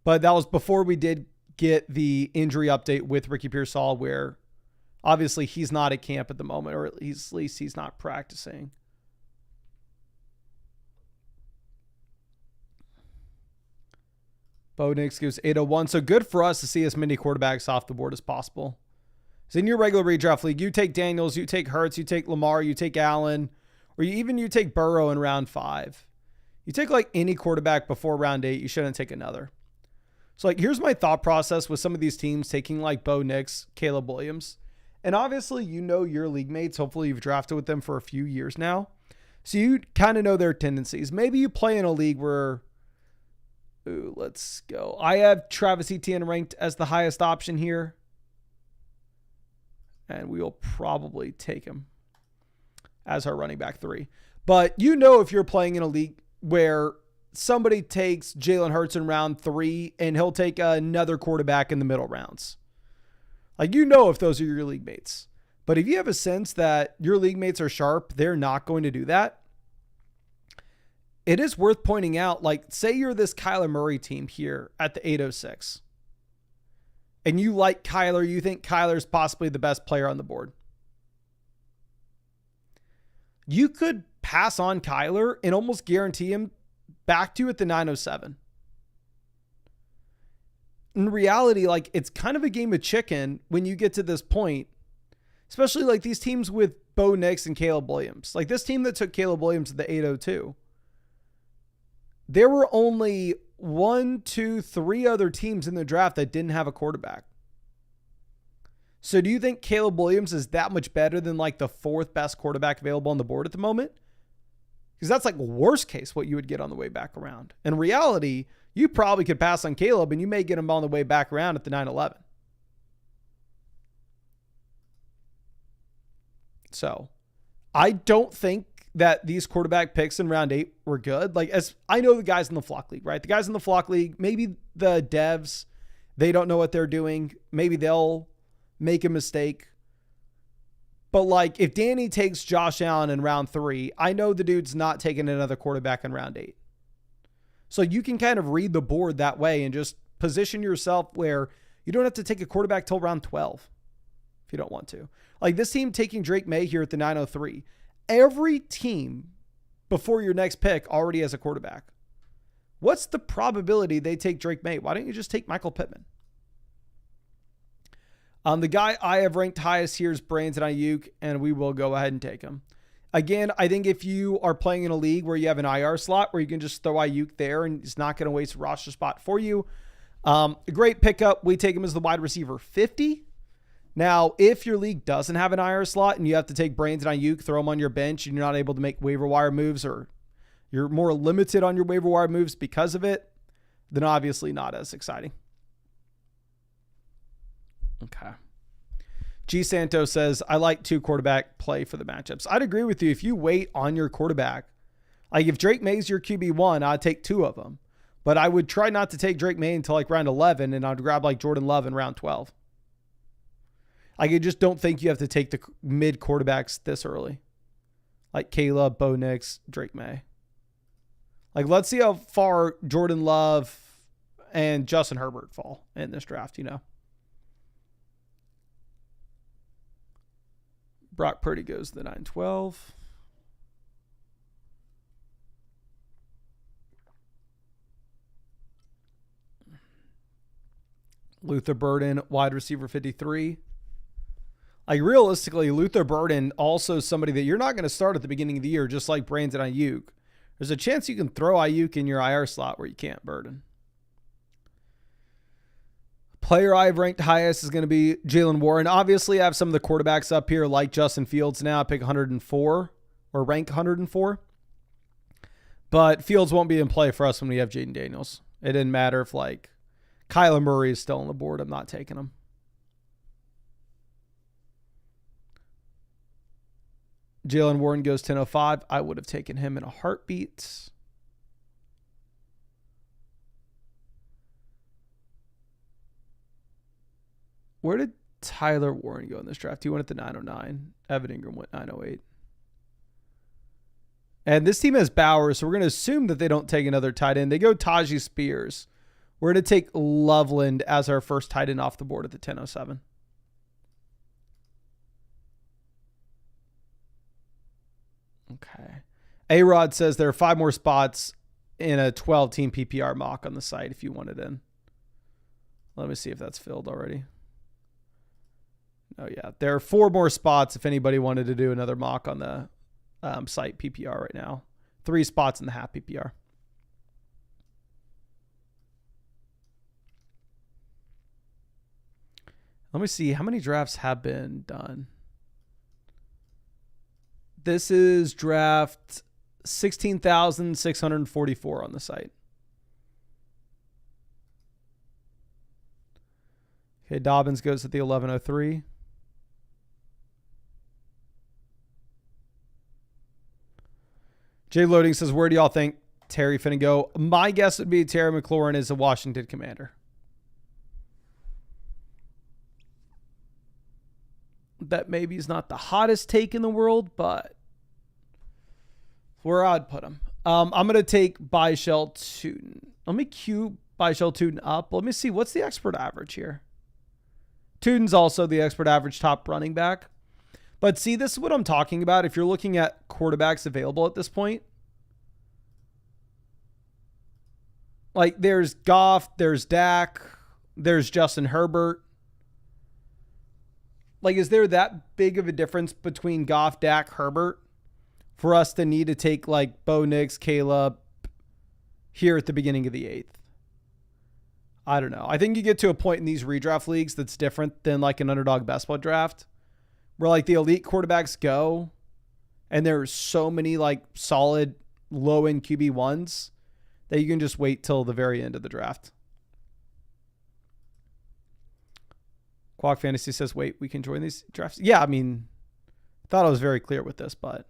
But that was before we did get the injury update with Ricky Pearsall, where obviously he's not at camp at the moment, or at least he's not practicing. Bo Nix goes 801. So good for us to see as many quarterbacks off the board as possible. So in your regular redraft league, you take Daniels, you take Hurts, you take Lamar, you take Allen, or you take Burrow in round 5. You take like any quarterback before round 8, you shouldn't take another. So like, here's my thought process with some of these teams taking like Bo Nix, Caleb Williams. And obviously, you know your league mates. Hopefully you've drafted with them for a few years now. So you kind of know their tendencies. Maybe you play in a league where, let's go. I have Travis Etienne ranked as the highest option here. And we will probably take him as our running back 3. But you know if you're playing in a league where somebody takes Jalen Hurts in round 3 and he'll take another quarterback in the middle rounds. Like, you know if those are your league mates. But if you have a sense that your league mates are sharp, they're not going to do that. It is worth pointing out, like, say you're this Kyler Murray team here at the 806. And you like Kyler, you think Kyler's possibly the best player on the board. You could pass on Kyler and almost guarantee him back to you at the 907. In reality, like, it's kind of a game of chicken when you get to this point, especially like these teams with Bo Nix and Caleb Williams. Like this team that took Caleb Williams to the 802. There were only 1, 2, 3 other teams in the draft that didn't have a quarterback. So do you think Caleb Williams is that much better than like the 4th best quarterback available on the board at the moment? Because that's like worst case what you would get on the way back around. In reality, you probably could pass on Caleb and you may get him on the way back around at the 911. So I don't think that these quarterback picks in round 8 were good. Like, as I know the guys in the flock league, right? The guys in the flock league, maybe the devs, they don't know what they're doing. Maybe they'll make a mistake. But like, if Danny takes Josh Allen in round 3, I know the dude's not taking another quarterback in round 8. So you can kind of read the board that way and just position yourself where you don't have to take a quarterback till round 12 if you don't want to. Like this team taking Drake May here at the 903. Every team before your next pick already has a quarterback. What's the probability they take Drake May? Why don't you just take Michael Pittman? The guy I have ranked highest here is Brandon Ayuk, and we will go ahead and take him. Again, I think if you are playing in a league where you have an IR slot where you can just throw Ayuk there and he's not going to waste a roster spot for you, a great pickup. We take him as the wide receiver 50. Now, if your league doesn't have an IR slot and you have to take Brandon Ayuk, throw him on your bench, and you're not able to make waiver wire moves, or you're more limited on your waiver wire moves because of it, then obviously not as exciting. Okay. G Santos says, I like 2 quarterback play for the matchups. I'd agree with you. If you wait on your quarterback, like if Drake May's your QB1, I'd take 2 of them. But I would try not to take Drake May until like round 11, and I'd grab like Jordan Love in round 12. Like, I just don't think you have to take the mid quarterbacks this early. Like Caleb, Bo Nix, Drake May. Like, let's see how far Jordan Love and Justin Herbert fall in this draft, you know. Brock Purdy goes to the 9-12. Luther Burden, wide receiver 53. Like, realistically, Luther Burden also somebody that you're not going to start at the beginning of the year, just like Brandon Ayuk. There's a chance you can throw Ayuk in your IR slot where you can't Burden. Player I've ranked highest is going to be Jalen Warren. Obviously, I have some of the quarterbacks up here like Justin Fields now. I pick 104 or rank 104. But Fields won't be in play for us when we have Jaden Daniels. It didn't matter if like Kyler Murray is still on the board. I'm not taking him. Jalen Warren goes 10.05. I would have taken him in a heartbeat. Where did Tyler Warren go in this draft? He went at the 909. Evan Ingram went 908. And this team has Bowers, so we're going to assume that they don't take another tight end. They go Tajee Spears. We're going to take Loveland as our first tight end off the board at the 1007. Okay. A-Rod says there are 5 more spots in a 12-team PPR mock on the site if you want it in. Let me see if that's filled already. Oh, yeah. There are 4 more spots if anybody wanted to do another mock on the site PPR right now. 3 spots in the half PPR. Let me see. How many drafts have been done? This is draft 16,644 on the site. Okay, Dobbins goes at the 1103. Jay Loading says, where do y'all think Terry finna go? My guess would be Terry McLaurin is a Washington Commander. That maybe is not the hottest take in the world, but where I'd put him. I'm going to take Byshell Tootin. Let me cue Byshell Tootin up. Let me see. What's the expert average here? Tootin's also the expert average top running back. But see, this is what I'm talking about. If you're looking at quarterbacks available at this point, like there's Goff, there's Dak, there's Justin Herbert. Like, is there that big of a difference between Goff, Dak, Herbert for us to need to take like Bo Nix, Caleb here at the beginning of the 8th? I don't know. I think you get to a point in these redraft leagues that's different than like an underdog best ball draft where like the elite quarterbacks go and there's so many like solid low end QB1s that you can just wait till the very end of the draft. Quack Fantasy says, wait, we can join these drafts. Yeah, I mean, I thought I was very clear with this, but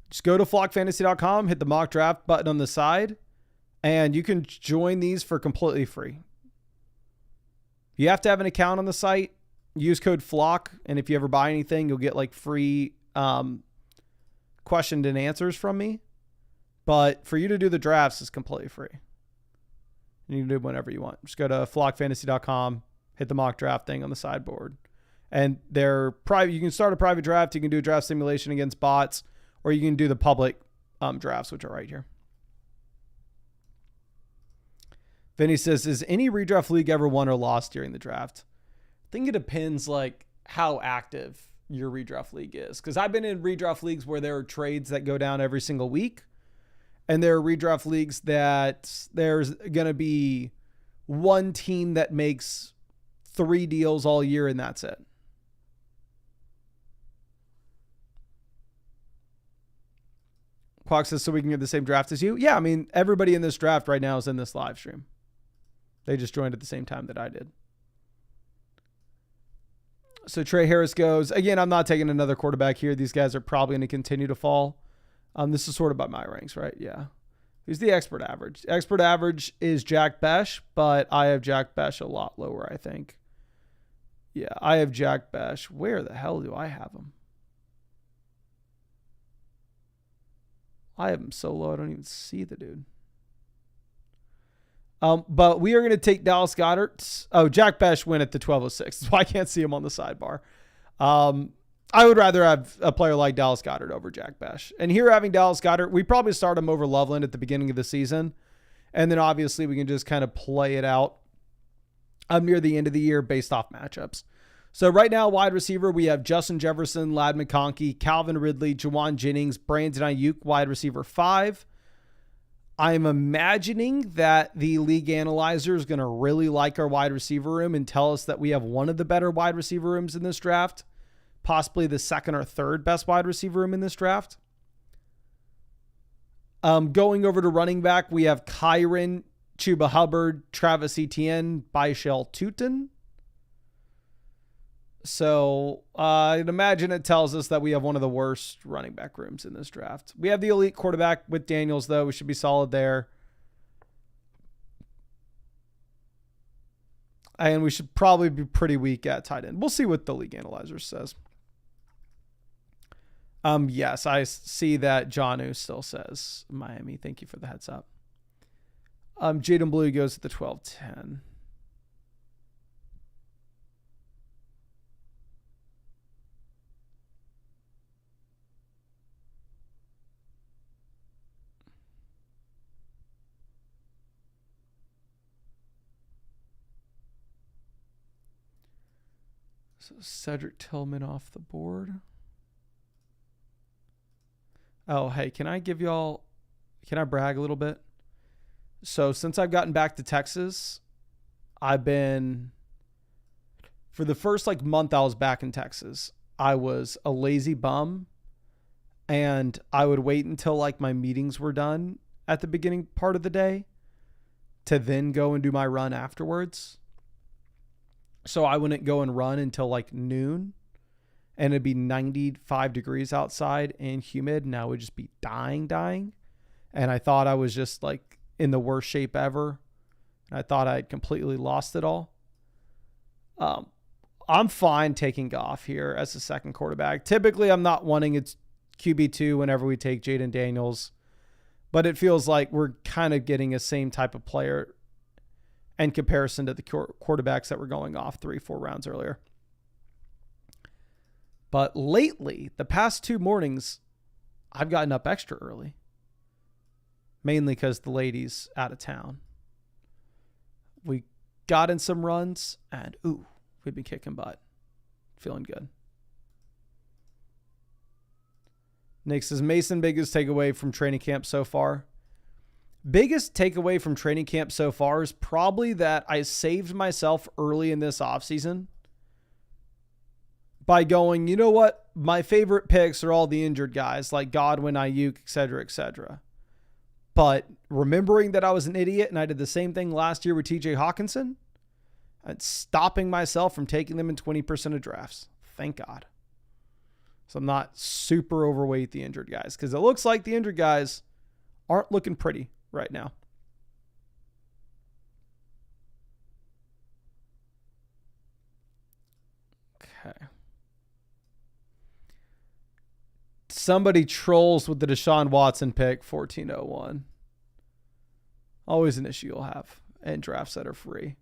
just go to flockfantasy.com, hit the mock draft button on the side, and you can join these for completely free. You have to have an account on the site. Use code FLOCK, and if you ever buy anything, you'll get like free questioned and answers from me. But for you to do the drafts is completely free. And you can do it whenever you want. Just go to flockfantasy.com. Hit the mock draft thing on the sideboard. And they're private. You can start a private draft. You can do a draft simulation against bots, or you can do the public drafts, which are right here. Vinny says, is any redraft league ever won or lost during the draft? I think it depends like how active your redraft league is. Because I've been in redraft leagues where there are trades that go down every single week. And there are redraft leagues that there's going to be one team that makes 3 deals all year and that's it. Quack says, so we can get the same draft as you? Yeah, I mean, everybody in this draft right now is in this live stream. They just joined at the same time that I did. So Trey Harris goes, again, I'm not taking another quarterback here. These guys are probably going to continue to fall. This is sort of by my ranks, right? Yeah. Who's the expert average? Expert average is Jack Besh, but I have Jack Besh a lot lower, I think. Yeah, I have Jack Besh. Where the hell do I have him? I have him so low, I don't even see the dude. But we are going to take Dallas Goedert. Oh, Jack Besh went at the 1206. That's why I can't see him on the sidebar. I would rather have a player like Dallas Goedert over Jack Besh. And here having Dallas Goedert, we probably start him over Loveland at the beginning of the season. And then obviously we can just kind of play it out near the end of the year based off matchups. So right now, wide receiver, we have Justin Jefferson, Ladd McConkey, Calvin Ridley, Juwan Jennings, Brandon Ayuk, wide receiver 5. I'm imagining that the league analyzer is going to really like our wide receiver room and tell us that we have one of the better wide receiver rooms in this draft. Possibly the second or third best wide receiver room in this draft. Going over to running back, we have Kyron, Chuba Hubbard, Travis Etienne, Baishal Tutin. So I'd imagine it tells us that we have one of the worst running back rooms in this draft. We have the elite quarterback with Daniels, though. We should be solid there. And we should probably be pretty weak at tight end. We'll see what the league analyzer says. Yes, I see that Janu still says Miami. Thank you for the heads up. Jaden Blue goes to the 12-10. So Cedric Tillman off the board. Oh, hey, can I brag a little bit? So since I've gotten back to Texas, I've been, for the first month I was back in Texas, I was a lazy bum and I would wait until my meetings were done at the beginning part of the day to then go and do my run afterwards. So I wouldn't go and run until noon. And it'd be 95 degrees outside and humid. And I would just be dying. And I thought I was just in the worst shape ever. And I thought I had completely lost it all. I'm fine taking Goff here as a second quarterback. Typically, I'm not wanting it's QB2 whenever we take Jaden Daniels. But it feels like we're kind of getting a same type of player in comparison to the quarterbacks that were going off 3-4 rounds earlier. But lately, the past 2 mornings, I've gotten up extra early. Mainly because the lady's out of town. We got in some runs, and we've been kicking butt. Feeling good. Nick says, Mason, biggest takeaway from training camp so far? Biggest takeaway from training camp so far is probably that I saved myself early in this offseason by going, you know what? My favorite picks are all the injured guys like Godwin, Ayuk, et cetera, But remembering that I was an idiot and I did the same thing last year with TJ Hawkinson and stopping myself from taking them in 20% of drafts. Thank God. So I'm not super overweight the injured guys because it looks like the injured guys aren't looking pretty right now. Okay. Somebody trolls with the Deshaun Watson pick, 1401. Always an issue you'll have in drafts that are free.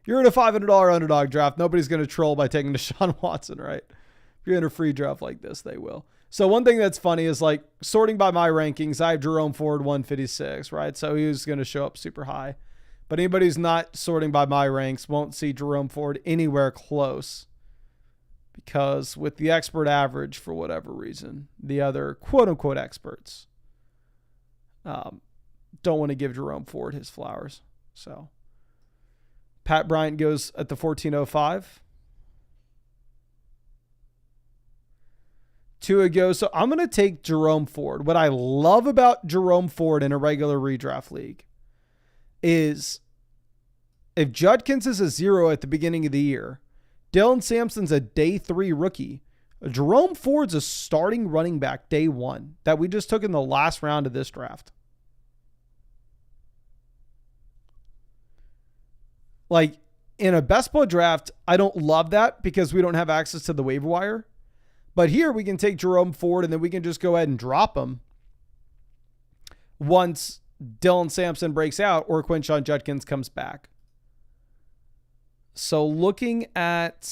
You're in a $500 underdog draft. Nobody's going to troll by taking Deshaun Watson, right? If you're in a free draft like this, they will. So one thing that's funny is sorting by my rankings, I have Jerome Ford 156, right? So he was going to show up super high. But anybody who's not sorting by my ranks won't see Jerome Ford anywhere close. Because with the expert average, for whatever reason, the other quote-unquote experts don't want to give Jerome Ford his flowers. So Pat Bryant goes at the 1405. Tua goes. So I'm going to take Jerome Ford. What I love about Jerome Ford in a regular redraft league is if Judkins is a 0 at the beginning of the year, Dylan Sampson's a day 3 rookie, Jerome Ford's a starting running back day 1 that we just took in the last round of this draft. Like in a best ball draft, I don't love that because we don't have access to the waiver wire. But here we can take Jerome Ford and then we can just go ahead and drop him once Dylan Sampson breaks out or Quinshon Judkins comes back. So looking at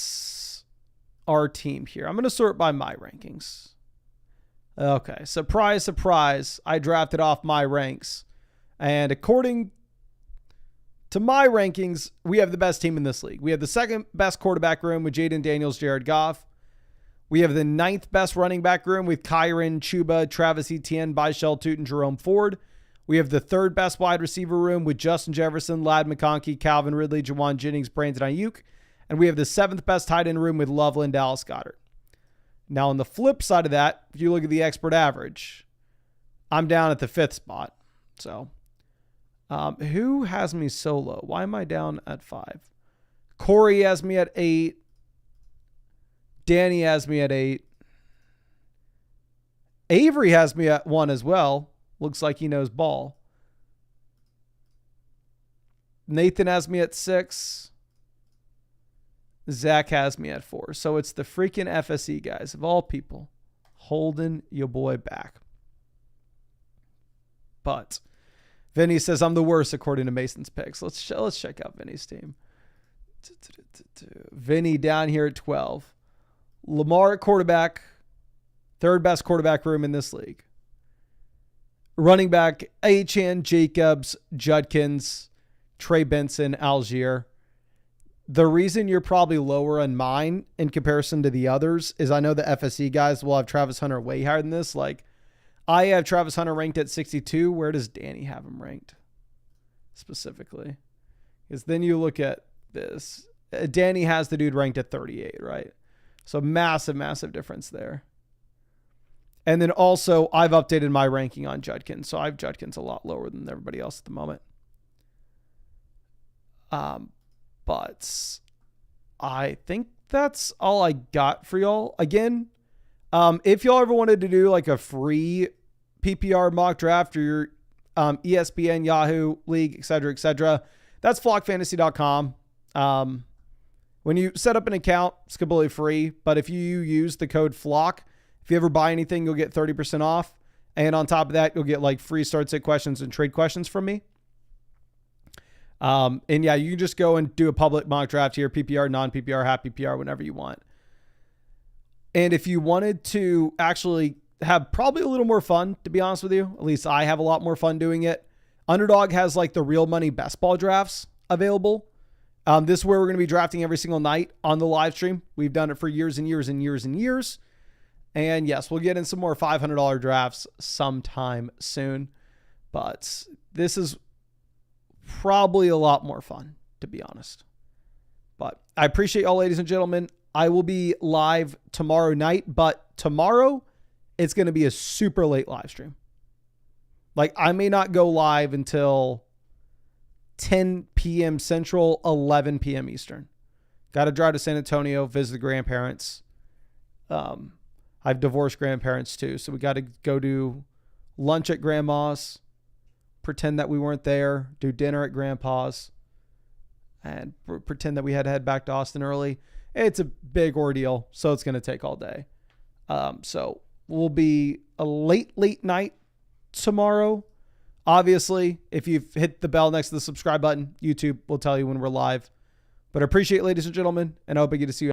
our team here, I'm going to sort by my rankings. Okay, surprise, surprise. I drafted off my ranks. And according to my rankings, we have the best team in this league. We have the second best quarterback room with Jaden Daniels, Jared Goff. We have the 9th best running back room with Kyron, Chuba, Travis Etienne, Byshell Tootin, Jerome Ford. We have the 3rd best wide receiver room with Justin Jefferson, Ladd McConkey, Calvin Ridley, Jawan Jennings, Brandon Ayuk. And we have the 7th best tight end room with Loveland, Dallas Goedert. Now, on the flip side of that, if you look at the expert average, I'm down at the 5th spot. So, who has me so low? Why am I down at 5? Corey has me at 8. Danny has me at 8. Avery has me at 1 as well. Looks like he knows ball. Nathan has me at 6. Zach has me at 4. So it's the freaking FSE guys of all people holding your boy back. But Vinny says I'm the worst according to Mason's picks. Let's check out Vinny's team. Vinny down here at 12. Lamar at quarterback, 3rd best quarterback room in this league. Running back, Achane, Jacobs, Judkins, Trey Benson, Algier. The reason you're probably lower on mine in comparison to the others is I know the FSE guys will have Travis Hunter way higher than this. Like, I have Travis Hunter ranked at 62. Where does Danny have him ranked specifically? Because then you look at this. Danny has the dude ranked at 38, right? So massive, massive difference there. And then also, I've updated my ranking on Judkins. So I have Judkins a lot lower than everybody else at the moment. But I think that's all I got for y'all. Again, if y'all ever wanted to do like a free PPR mock draft or your ESPN, Yahoo League, etc., that's flockfantasy.com. When you set up an account, it's completely free. But if you use the code FLOCK, if you ever buy anything, you'll get 30% off. And on top of that, you'll get like free start sit questions and trade questions from me. And yeah, you can just go and do a public mock draft here, PPR, non-PPR, half PPR, whenever you want. And if you wanted to actually have probably a little more fun, to be honest with you, at least I have a lot more fun doing it. Underdog has like the real money best ball drafts available. This is where we're going to be drafting every single night on the live stream. We've done it for years and years and years and years. And yes, we'll get in some more $500 drafts sometime soon. But this is probably a lot more fun, to be honest. But I appreciate y'all, ladies and gentlemen. I will be live tomorrow night, but tomorrow it's going to be a super late live stream. Like, I may not go live until 10 p.m. Central, 11 p.m. Eastern. Got to drive to San Antonio, visit the grandparents. I've divorced grandparents too, so we got to go do lunch at grandma's, pretend that we weren't there, do dinner at grandpa's, and pretend that we had to head back to Austin early. It's a big ordeal, so it's going to take all day. So we'll be a late night tomorrow. Obviously, if you've hit the bell next to the subscribe button, YouTube will tell you when we're live. But I appreciate it, ladies and gentlemen, and I hope I get to see you.